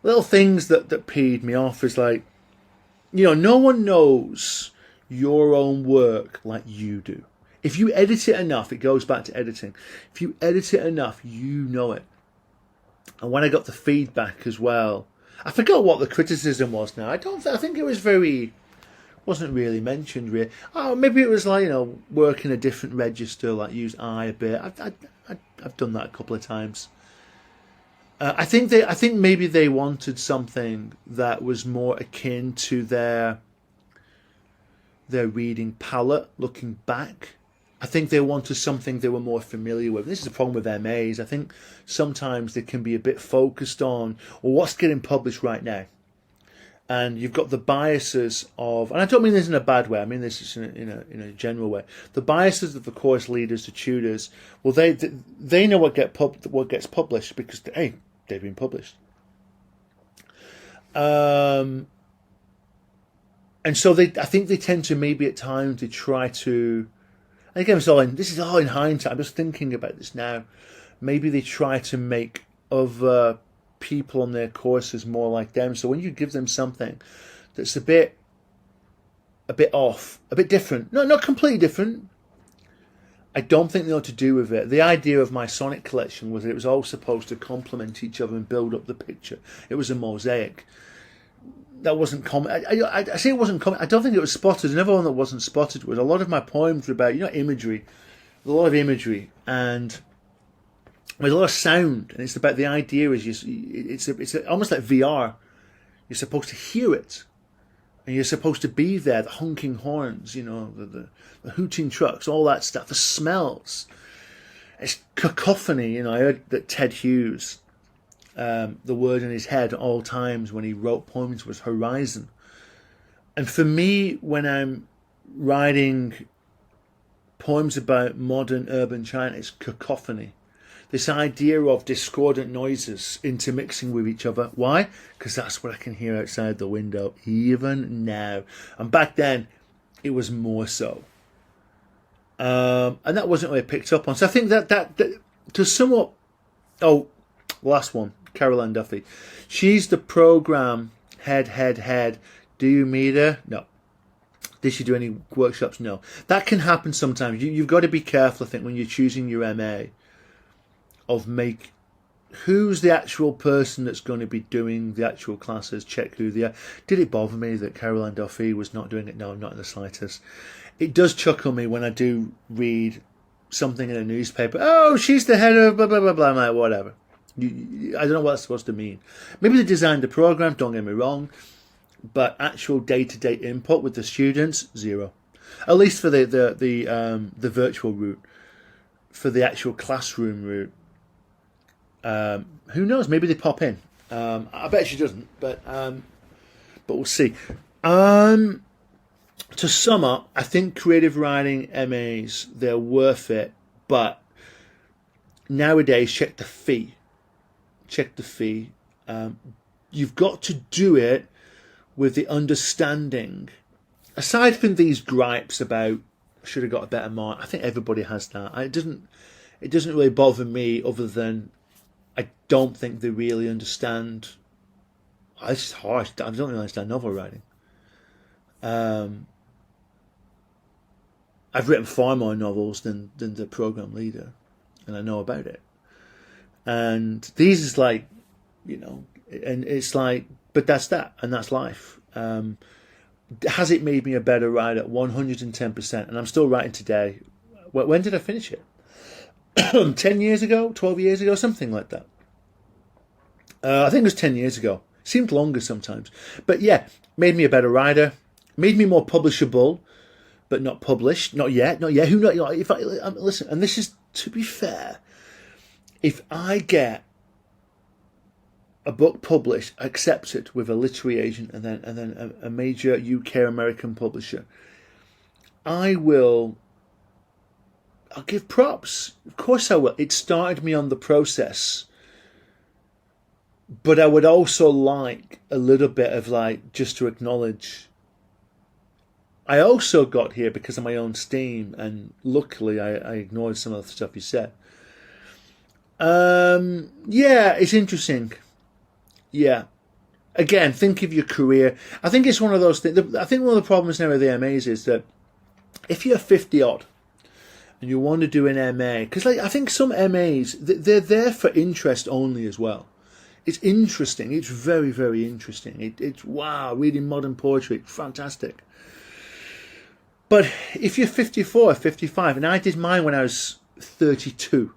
little things that peed me off is like, no one knows your own work like you do. If you edit it enough, it goes back to editing. If you edit it enough, you know it. And when I got the feedback as well, I forgot what the criticism was now. I think it was wasn't really mentioned really. Oh, maybe it was like, work in a different register, like use I a bit. I've done that a couple of times. I think maybe they wanted something that was more akin to their reading palette looking back. I think they wanted something they were more familiar with. This is the problem with MAs. I think sometimes they can be a bit focused on what's getting published right now. And you've got the biases of, and I don't mean this in a bad way, I mean this in a general way. The biases of the course leaders, the tutors, well, they know what gets published because, hey, they've been published. And so I think they tend to maybe at times to try to, and again, this is all in hindsight, I'm just thinking about this now, maybe they try to make other people on their courses more like them. So when you give them something that's a bit off, a bit different, not completely different, I don't think they know what to do with it. The idea of my sonnet collection was that it was all supposed to complement each other and build up the picture. It was a mosaic. That wasn't common. I say it wasn't common. I don't think it was spotted. Another one that wasn't spotted was a lot of my poems were about, imagery. A lot of imagery. And there's a lot of sound. And it's about the idea is it's almost like VR. You're supposed to hear it. And you're supposed to be there. The honking horns, the hooting trucks, all that stuff. The smells. It's cacophony. I heard that Ted Hughes, the word in his head at all times when he wrote poems was horizon. And for me, when I'm writing poems about modern urban China, it's cacophony. This idea of discordant noises intermixing with each other. Why? Because that's what I can hear outside the window, even now. And back then, it was more so. And that wasn't really picked up on. So I think that to sum up, last one, Caroline Duffy. She's the program head. Do you meet her? No. Did she do any workshops? No. That can happen sometimes. You've got to be careful, I think, when you're choosing your MA, of who's the actual person that's going to be doing the actual classes, check who they are. Did it bother me that Caroline Duffy was not doing it? No, not in the slightest. It does chuckle me when I do read something in a newspaper. Oh, she's the head of blah, blah, blah, blah. I'm like, whatever. I don't know what that's supposed to mean. Maybe they designed the program, don't get me wrong, but actual day-to-day input with the students, zero. At least for the virtual route. For the actual classroom route, who knows? Maybe they pop in. I bet she doesn't, but we'll see. To sum up, I think creative writing MAs, they're worth it, but nowadays check the fee. Check the fee. You've got to do it with the understanding, aside from these gripes about should have got a better mark. I think everybody has that. It doesn't really bother me, other than I don't think they really understand. It's just harsh. I don't really understand novel writing. I've written far more novels than the program leader, and I know about it. And these is like, and it's like, but that's that, and that's life. Has it made me a better writer? 110%. And I'm still writing today. When did I finish it? 10 years ago? 12 years ago? Something like that. I think it was 10 years ago. Seemed longer sometimes. But yeah, made me a better writer. Made me more publishable, but not published. Not yet. Who knows? If listen, and this is, to be fair, if I get a book published, accepted with a literary agent, and then a major UK American publisher, I'll give props. Of course I will. It started me on the process. But I would also like a little bit of just to acknowledge, I also got here because of my own steam, and luckily I ignored some of the stuff you said. Yeah, it's interesting. Yeah. Again, think of your career. I think it's one of those things. I think one of the problems now with the MAs is that if you're 50 odd and you want to do an MA, because I think some MAs, they're there for interest only as well. It's interesting. It's very, very interesting. It's wow, reading modern poetry, fantastic. But if you're 54, 55, and I did mine when I was 32,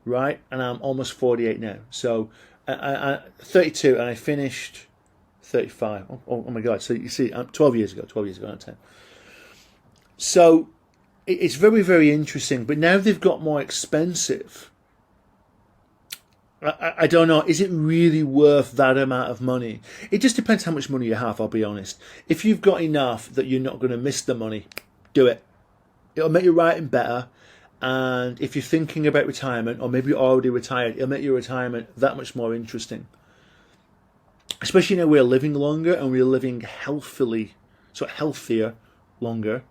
right? And I'm almost 48 now. So I 32, and I finished 35. Oh my God. So you see, 12 years ago, not 10. So it's very, very interesting. But now they've got more expensive. I don't know. Is it really worth that amount of money? It just depends how much money you have, I'll be honest. If you've got enough that you're not going to miss the money, do it. It'll make your writing better. And if you're thinking about retirement, or maybe you're already retired, it'll make your retirement that much more interesting. Especially now we're living longer and we're living healthily, so healthier longer.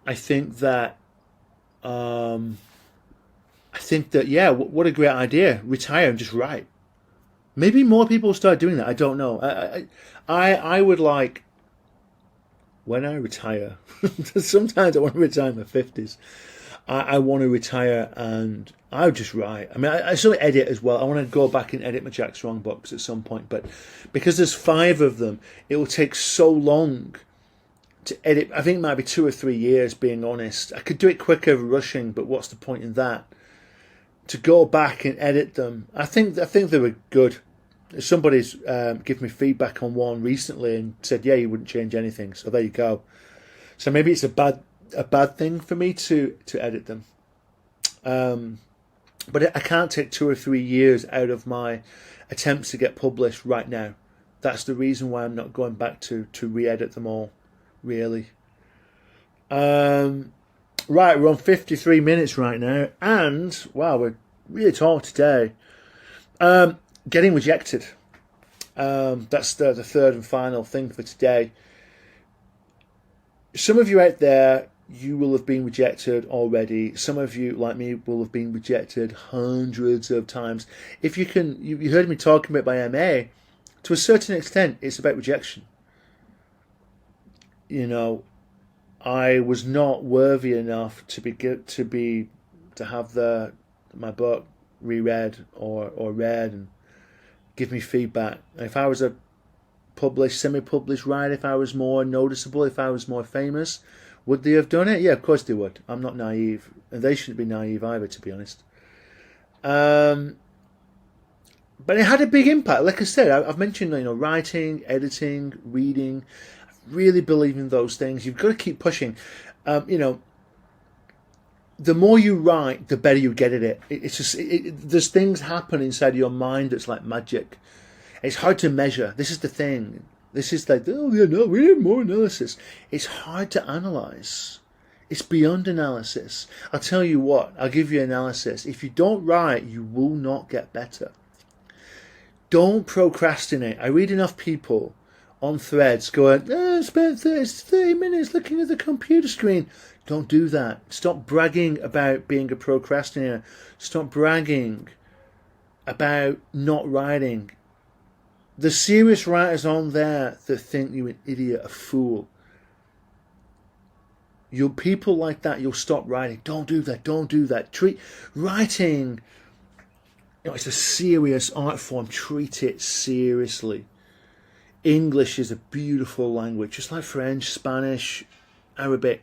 I think that, yeah, what a great idea. Retire and just write. Maybe more people will start doing that. I don't know. I would like, when I retire, sometimes I want to retire in my 50s. I want to retire and I would just write. I mean, I still edit as well. I want to go back and edit my Jack Strong books at some point. But because there's 5 of them, it will take so long to edit. I think it might be 2 or 3 years, being honest. I could do it quicker rushing, but what's the point in that? To go back and edit them, I think they were good. Somebody's given me feedback on one recently and said, yeah, you wouldn't change anything. So there you go. So maybe it's a bad thing for me to edit them. But I can't take 2 or 3 years out of my attempts to get published right now. That's the reason why I'm not going back to re-edit them all, really. Right, we're on 53 minutes right now, and wow, we're really talking today. Getting rejected. That's the third and final thing for today. Some of you out there, you will have been rejected already. Some of you, like me, will have been rejected hundreds of times. If you heard me talking about my MA, to a certain extent, it's about rejection. I was not worthy enough to have my book reread or read and give me feedback. If I was a published, semi-published writer, if I was more noticeable, if I was more famous, would they have done it? Yeah, of course they would. I'm not naive, and they shouldn't be naive either, to be honest. But it had a big impact. Like I said, I've mentioned writing, editing, reading. Really believe in those things. You've got to keep pushing. The more you write, the better you get at it. It's just there's things happen inside your mind that's like magic. It's hard to measure. This is the thing. This is like, oh yeah, no, we need more analysis. It's hard to analyze. It's beyond analysis. I'll tell you what. I'll give you analysis. If you don't write, you will not get better. Don't procrastinate. I read enough people on threads going, I spent 30 minutes looking at the computer screen. Don't do that. Stop bragging about being a procrastinator. Stop bragging about not writing. The serious writers on there that think you an idiot, a fool. You'll people like that, you'll stop writing. Don't do that. Don't do that. Treat writing, it's a serious art form. Treat it seriously. English is a beautiful language, just like French, Spanish, Arabic.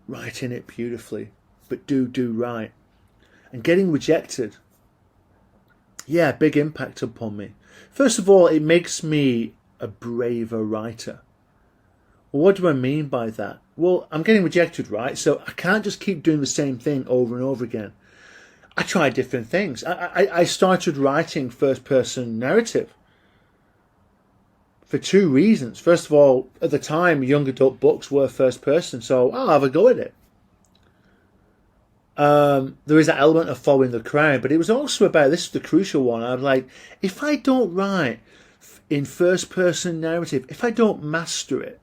Write in it beautifully, but do write. And getting rejected, yeah, big impact upon me. First of all, it makes me a braver writer. Well, what do I mean by that? Well, I'm getting rejected, right? So I can't just keep doing the same thing over and over again. I tried different things. I started writing first-person narrative for two reasons. First of all, at the time, young adult books were first-person, so I'll have a go at it. There is that element of following the crowd, but it was also about, this is the crucial one, I'm like, if I don't write in first-person narrative, if I don't master it,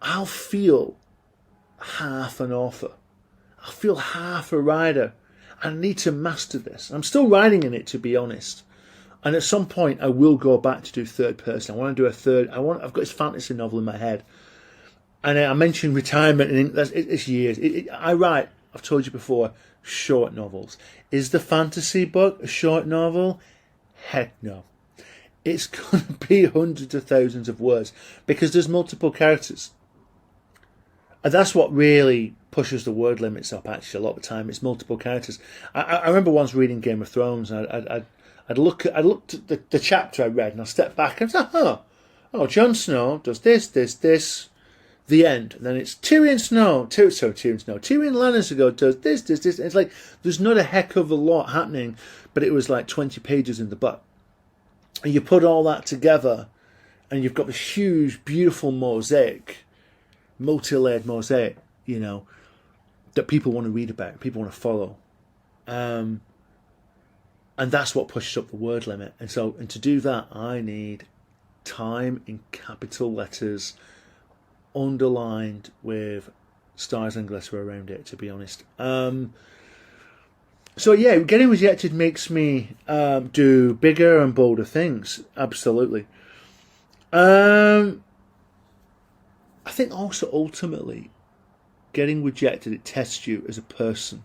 I'll feel half an author. I'll feel half a writer. I need to master this. I'm still writing in it, to be honest. And at some point, I will go back to do third person. I want to do a third. I've got this fantasy novel in my head. And I mentioned retirement, and it's years. I write, I've told you before, short novels. Is the fantasy book a short novel? Heck no. It's going to be hundreds of thousands of words because there's multiple characters. And that's what really pushes the word limits up, actually, a lot of the time. It's multiple characters. I remember once reading Game of Thrones, and I'd looked at the chapter I read, and I stepped back and I thought, oh, Jon Snow does this, the end. And then it's Tyrion Lannister does this. And it's like, there's not a heck of a lot happening, but it was like 20 pages in the book. And you put all that together, and you've got this huge, beautiful mosaic, multi-layered mosaic, that people want to read about, people want to follow. And that's what pushes up the word limit. And to do that, I need time in capital letters, underlined with stars and glitter around it, to be honest. So yeah, getting rejected makes me do bigger and bolder things. Absolutely. I think also ultimately, getting rejected, it tests you as a person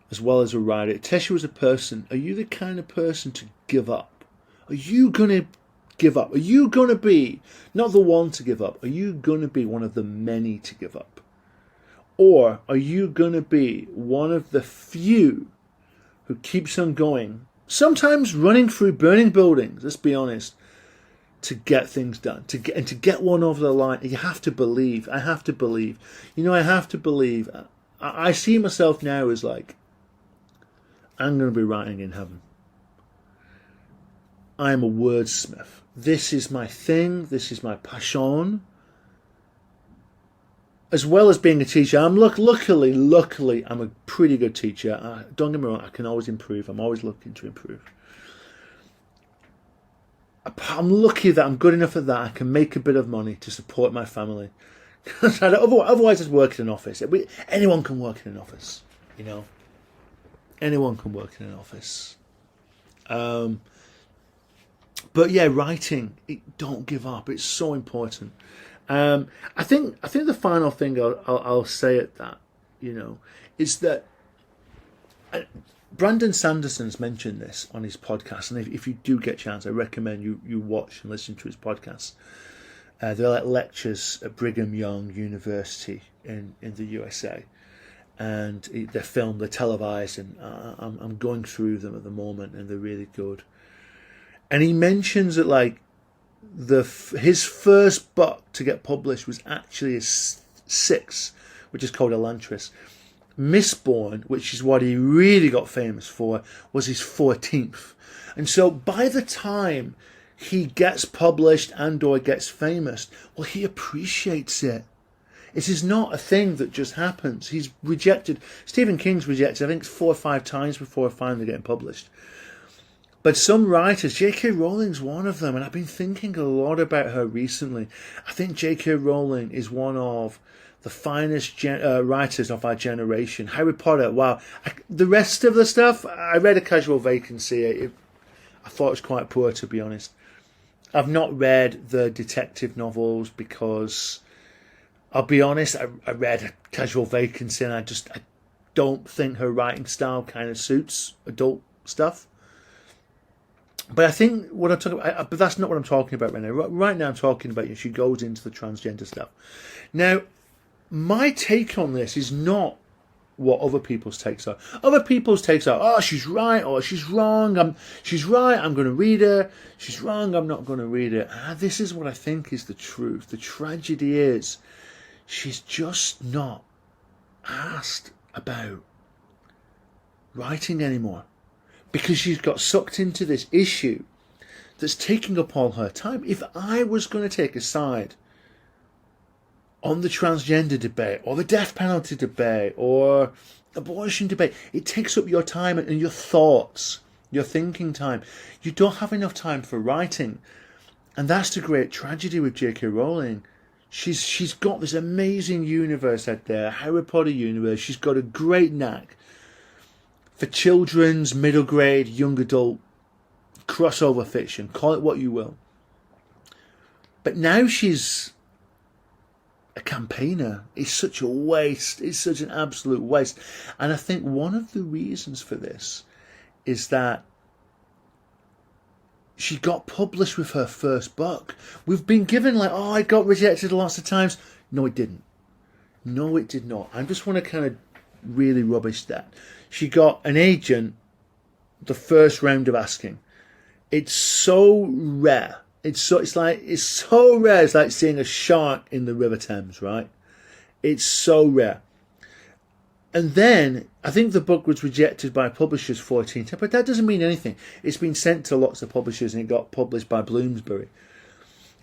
as well as a writer. It tests you as a person. Are you the kind of person to give up? Are you going to give up? Are you going to be not the one to give up? Are you going to be one of the many to give up? Or are you going to be one of the few who keeps on going, sometimes running through burning buildings, let's be honest, to get things done, to get one over the line? You have to believe. I have to believe. I have to believe. I see myself now as like, I'm going to be writing in heaven. I am a wordsmith. This is my thing. This is my passion. As well as being a teacher, I'm luckily, I'm a pretty good teacher. Don't get me wrong, I can always improve. I'm always looking to improve. I'm lucky that I'm good enough at that. I can make a bit of money to support my family. Otherwise, I'd work in an office. Anyone can work in an office, Anyone can work in an office. But yeah, writing. Don't give up. It's so important. I think the final thing I'll say at that, is that Brandon Sanderson's mentioned this on his podcast, and if you do get a chance, I recommend you watch and listen to his podcast. They're like lectures at Brigham Young University in the USA, and they're filmed, they're televised, and I'm going through them at the moment, and they're really good. And he mentions that like his first book to get published was actually his sixth, which is called Elantris. Mistborn, which is what he really got famous for, was his 14th. And so by the time he gets published and or gets famous, well, he appreciates it. It is not a thing that just happens. He's rejected. Stephen King's rejected, I think, 4 or 5 times before finally getting published. But some writers, J.K. Rowling's one of them, and I've been thinking a lot about her recently. I think J.K. Rowling is one of the finest writers of our generation. Harry Potter, wow. The rest of the stuff, I read A Casual Vacancy. I thought it was quite poor, to be honest. I've not read the detective novels because, I'll be honest, I read A Casual Vacancy and I don't think her writing style kind of suits adult stuff. But I think what I'm talking about, but that's not what I'm talking about right now. Right now I'm talking about, she goes into the transgender stuff. Now, my take on this is not what other people's takes are. Other people's takes are, oh, she's right, or she's wrong. She's right, I'm going to read her. She's wrong, I'm not going to read her. This is what I think is the truth. The tragedy is, she's just not asked about writing anymore. Because she's got sucked into this issue that's taking up all her time. If I was going to take a side on the transgender debate, or the death penalty debate, or abortion debate, it takes up your time and your thoughts, your thinking time. You don't have enough time for writing. And that's the great tragedy with J.K. Rowling. She's got this amazing universe out there, Harry Potter universe. She's got a great knack for children's, middle grade, young adult, crossover fiction. Call it what you will. But now she's a campaigner. It's such a waste. It's such an absolute waste. And I think one of the reasons for this is that she got published with her first book. We've been given it got rejected lots of times. No, it didn't. No, it did not. I just want to kind of really rubbish that. She got an agent the first round of asking. It's so rare. It's so rare. It's like seeing a shark in the River Thames, right? It's so rare. And then I think the book was rejected by publishers 14 times, but that doesn't mean anything. It's been sent to lots of publishers and it got published by Bloomsbury.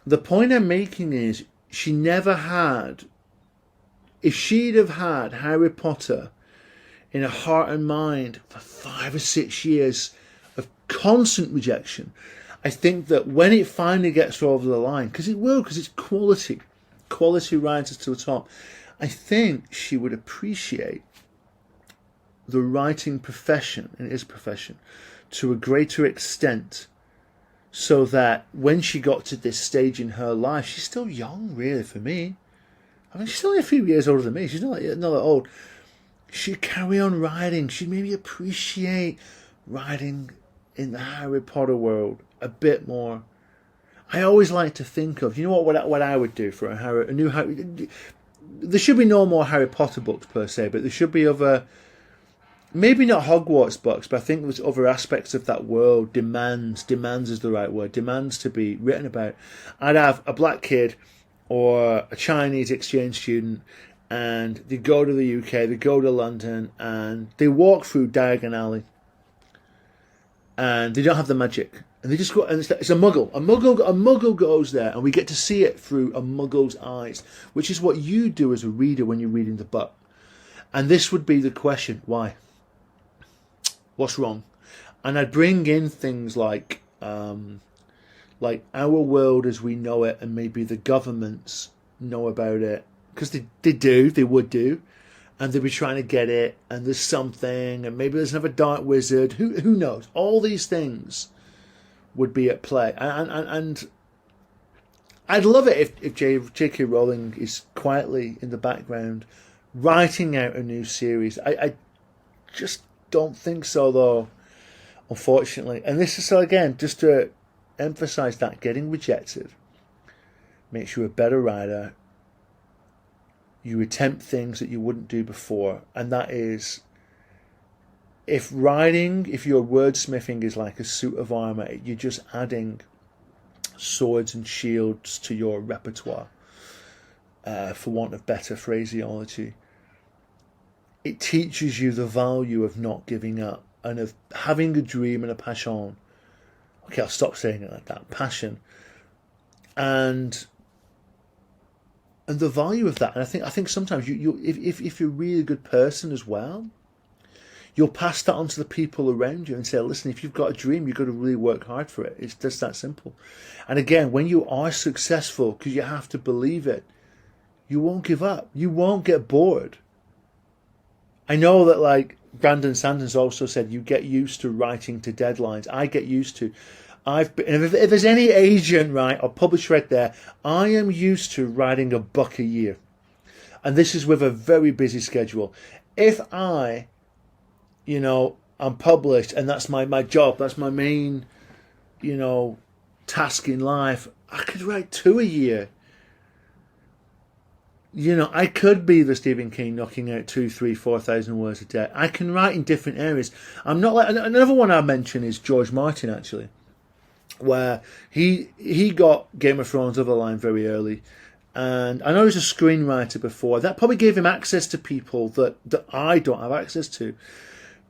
The point I'm making is she never had, if she'd have had Harry Potter in her heart and mind for 5 or 6 years of constant rejection, I think that when it finally gets over the line, because it will, because it's quality rises to the top, I think she would appreciate the writing profession, and it is a profession, to a greater extent, so that when she got to this stage in her life, she's still young, really, for me. I mean, she's only a few years older than me. She's not that old. She'd carry on writing. She'd maybe appreciate writing in the Harry Potter world a bit more. I always like to think of, what I would do for a new Harry. There should be no more Harry Potter books per se, but there should be other, maybe not Hogwarts books, but I think there's other aspects of that world demands is the right word, demands to be written about. I'd have a black kid or a Chinese exchange student, and they go to the UK, they go to London, and they walk through Diagon Alley, and they don't have the magic, and they just go, and it's a muggle. A muggle goes there, and we get to see it through a muggle's eyes, which is what you do as a reader when you're reading the book. And this would be the question: why? What's wrong? And I'd bring in things like our world as we know it, and maybe the governments know about it, because they would do, and they'd be trying to get it, and there's something, and maybe there's another dark wizard, who knows? All these things would be at play, and I'd love it if J.K. Rowling is quietly in the background writing out a new series. I just don't think so, though, unfortunately. And this is, so again, just to emphasize that getting rejected makes you a better writer. You attempt things that you wouldn't do before, and that is, if your wordsmithing is like a suit of armor, you're just adding swords and shields to your repertoire, for want of better phraseology. It teaches you the value of not giving up and of having a dream and a passion. Okay, I'll stop saying it like that. Passion. And the value of that. And I think sometimes if you're a really good person as well, you'll pass that on to the people around you and say, listen, if you've got a dream, you've got to really work hard for it. It's just that simple. And again, when you are successful, because you have to believe it, you won't give up. You won't get bored. I know that, like, Brandon Sanders also said, you get used to writing to deadlines. I get used to. If there's any agent, right, or publisher right there, I am used to writing a book a year. And this is with a very busy schedule. If I'm published and that's my job, that's my main, task in life, I could write 2 a year. I could be the Stephen King knocking out 2, 3, 4,000 words a day. I can write in different areas. I'm not like another one I mention is George Martin, actually, where he got Game of Thrones over the line very early. And I know he was a screenwriter before. That probably gave him access to people that I don't have access to.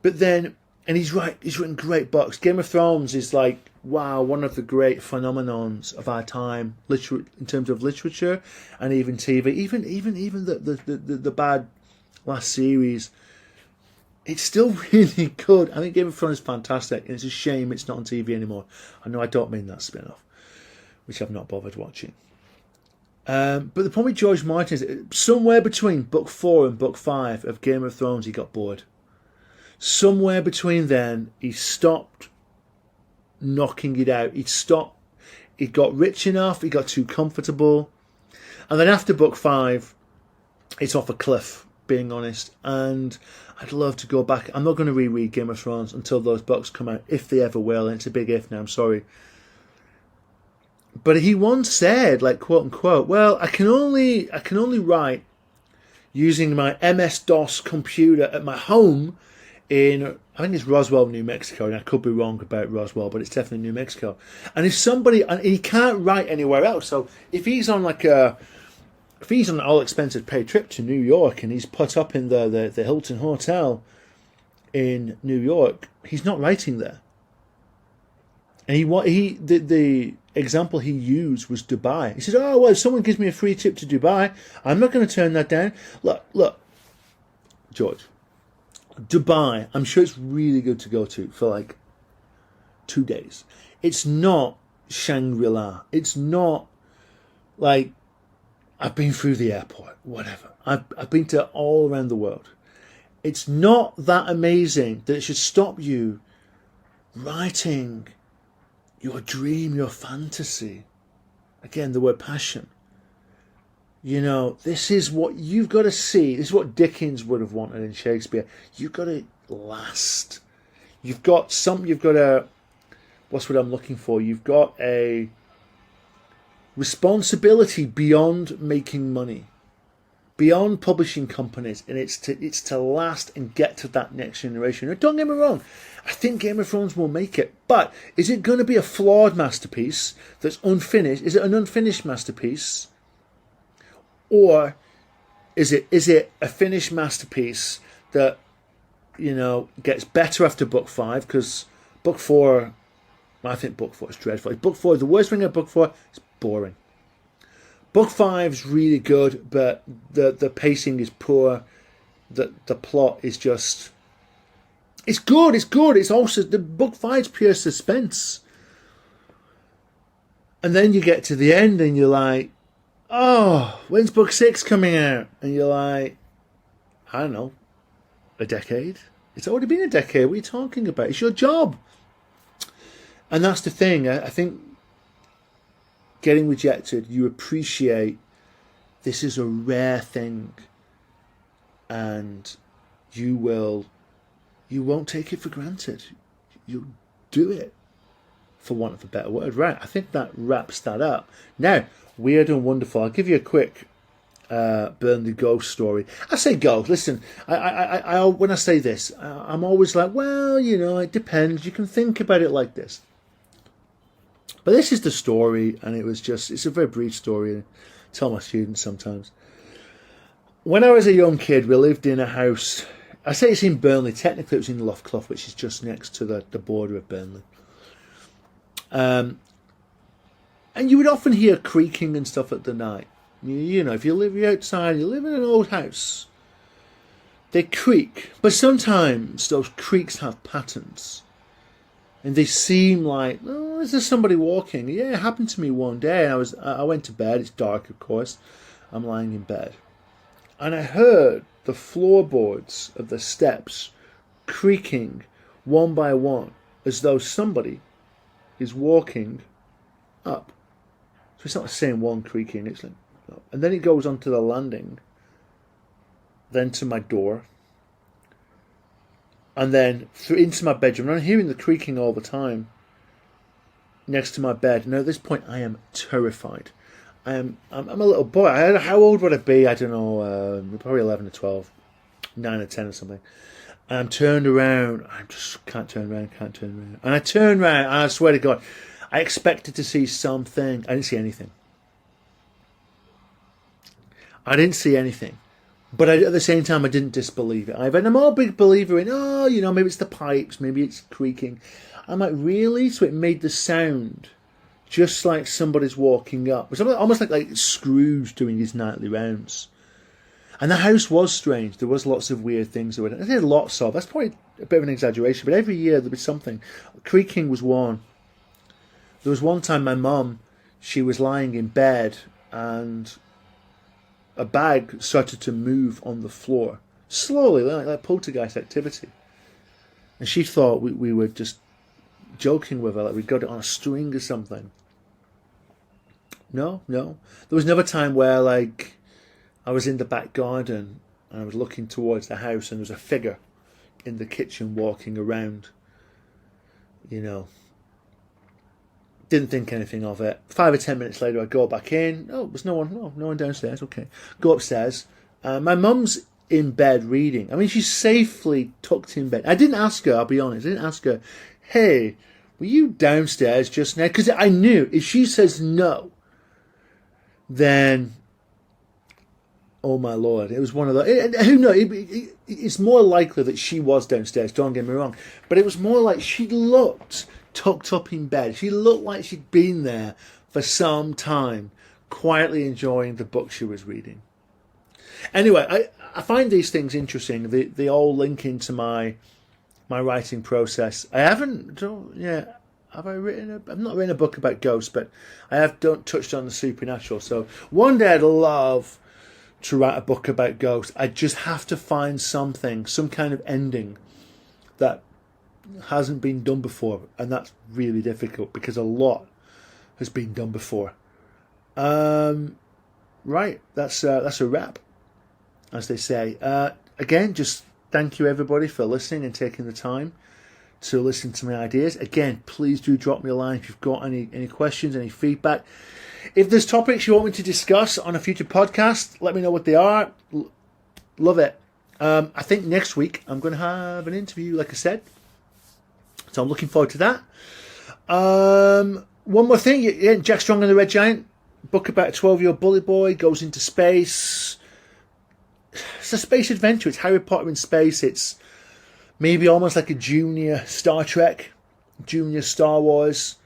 But then, and he's written great books. Game of Thrones is like, wow, one of the great phenomenons of our time, in terms of literature and even TV. Even the bad last series, it's still really good. I think Game of Thrones is fantastic, and it's a shame it's not on TV anymore. I know I don't mean that spin-off, which I've not bothered watching. But the point with George Martin is somewhere between book 4 and book 5 of Game of Thrones, he got bored. Somewhere between then, he stopped knocking it out. He got rich enough, he got too comfortable. And then after book 5, it's off a cliff, being honest. And I'd love to go back. I'm not going to reread Game of Thrones until those books come out, if they ever will. And it's a big if now, I'm sorry. But he once said, like, quote unquote, well, I can only write using my MS-DOS computer at my home in, I think it's Roswell, New Mexico, and I could be wrong about Roswell, but it's definitely New Mexico. And and he can't write anywhere else. So if he's on an all expenses paid trip to New York and he's put up in the Hilton Hotel in New York, he's not writing there. And the example he used was Dubai. He said, oh, well, if someone gives me a free trip to Dubai, I'm not going to turn that down. Look, George, Dubai, I'm sure it's really good to go to for like 2 days. It's not Shangri-La. It's not like, I've been through the airport, whatever. I've been to all around the world. It's not that amazing that it should stop you writing your dream, your fantasy. Again, the word passion. This is what you've got to see. This is what Dickens would have wanted in Shakespeare. You've got to last. You've got a, what's what I'm looking for? You've got a responsibility beyond making money, beyond publishing companies, and it's to last and get to that next generation. Now, don't get me wrong, I think Game of Thrones will make it, but is it going to be a flawed masterpiece that's unfinished? Is it an unfinished masterpiece, or is it a finished masterpiece that gets better after book 5? Because book 4, I think book 4 is dreadful. Book 4, the worst thing about book 4 is boring. Book 5 is really good, but the pacing is poor. The plot is just, it's good. It's also, the book 5 is pure suspense. And then you get to the end and you're like, oh, when's book 6 coming out? And you're like, I don't know, a decade? It's already been a decade. What are you talking about? It's your job. And that's the thing. I think getting rejected, you appreciate this is a rare thing, and you won't take it for granted. You'll do it, for want of a better word. Right, I think that wraps that up. Now, weird and wonderful. I'll give you a quick Burnley ghost story. I say ghost. Listen, I when I say this, I'm always like, well, it depends. You can think about it like this. But this is the story, and it's a very brief story. I tell my students sometimes. When I was a young kid, we lived in a house. I say it's in Burnley. Technically, it was in Loughclough, which is just next to the border of Burnley. And you would often hear creaking and stuff at the night. If you're outside, you live in an old house. they creak, but sometimes those creaks have patterns. And they seem like, oh, is there somebody walking? Yeah, it happened to me one day. I went to bed. It's dark, of course. I'm lying in bed. And I heard the floorboards of the steps creaking one by one, as though somebody is walking up. So it's not the same one creaking. It's like, no. And then it goes onto the landing, then to my door, and then into my bedroom. And I'm hearing the creaking all the time next to my bed. Now at this point, I am terrified. I'm a little boy. How old would I be? I don't know. Probably 11 or 12, 9 or 10 or something. And I'm turned around. I just can't turn around. And I turn around, and I swear to God, I expected to see something. I didn't see anything. But at the same time, I didn't disbelieve it. And I'm all a big believer in, maybe it's the pipes, maybe it's creaking. I'm like, really? So it made the sound just like somebody's walking up. It was almost like Scrooge doing his nightly rounds. And the house was strange. There was lots of weird things. I did lots of. That's probably a bit of an exaggeration, but every year there was something. Creaking was one. There was one time my mum, she was lying in bed and a bag started to move on the floor. Slowly, like poltergeist activity. And she thought we were just joking with her, like we got it on a string or something. No. There was never a time where, like, I was in the back garden and I was looking towards the house and there was a figure in the kitchen walking around. Didn't think anything of it. 5 or 10 minutes later, I go back in. Oh, there's no one downstairs. Okay. Go upstairs. My mum's in bed reading. I mean, she's safely tucked in bed. I didn't ask her, I'll be honest. I didn't ask her, hey, were you downstairs just now? Because I knew if she says no, then, oh my Lord, it was one of the. Who knows? It's more likely that she was downstairs, don't get me wrong. But it was more like she looked tucked up in bed. She looked like she'd been there for some time, quietly enjoying the book she was reading. Anyway, I find these things interesting. They all link into my writing process. I've not written a book about ghosts, but I have touched on the supernatural. So one day I'd love to write a book about ghosts. I just have to find some kind of ending that hasn't been done before, and that's really difficult because a lot has been done before. Right, that's a wrap, as they say. Again, just thank you everybody for listening and taking the time to listen to my ideas. Again, please do drop me a line if you've got any questions, any feedback. If there's topics you want me to discuss on a future podcast, let me know what they are. Love it. I think next week I'm going to have an interview, like I said. So I'm looking forward to that. One more thing. Jack Strong and the Red Giant. Book about a 12-year-old bully boy goes into space. It's a space adventure. It's Harry Potter in space. It's maybe almost like a junior Star Trek, junior Star Wars.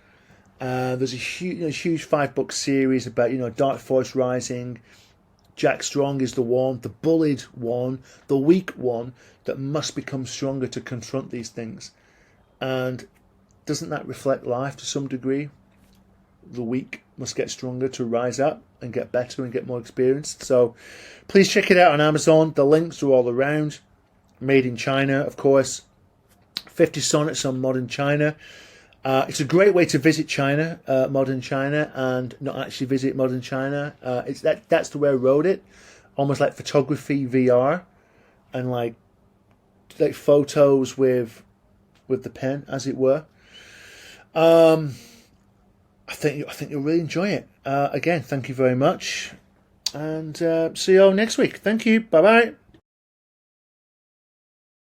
There's a huge 5-book series about, Dark Force Rising. Jack Strong is the one, the bullied one, the weak one that must become stronger to confront these things. And doesn't that reflect life to some degree? The weak must get stronger to rise up and get better and get more experienced. So please check it out on Amazon. The links are all around. Made in China, of course. 50 sonnets on modern China. It's a great way to visit China, modern China, and not actually visit modern China. That's the way I wrote it. Almost like photography VR, and like photos with the pen, as it were. I think you'll really enjoy it. Again, thank you very much, and see you all next week. Thank you. Bye bye.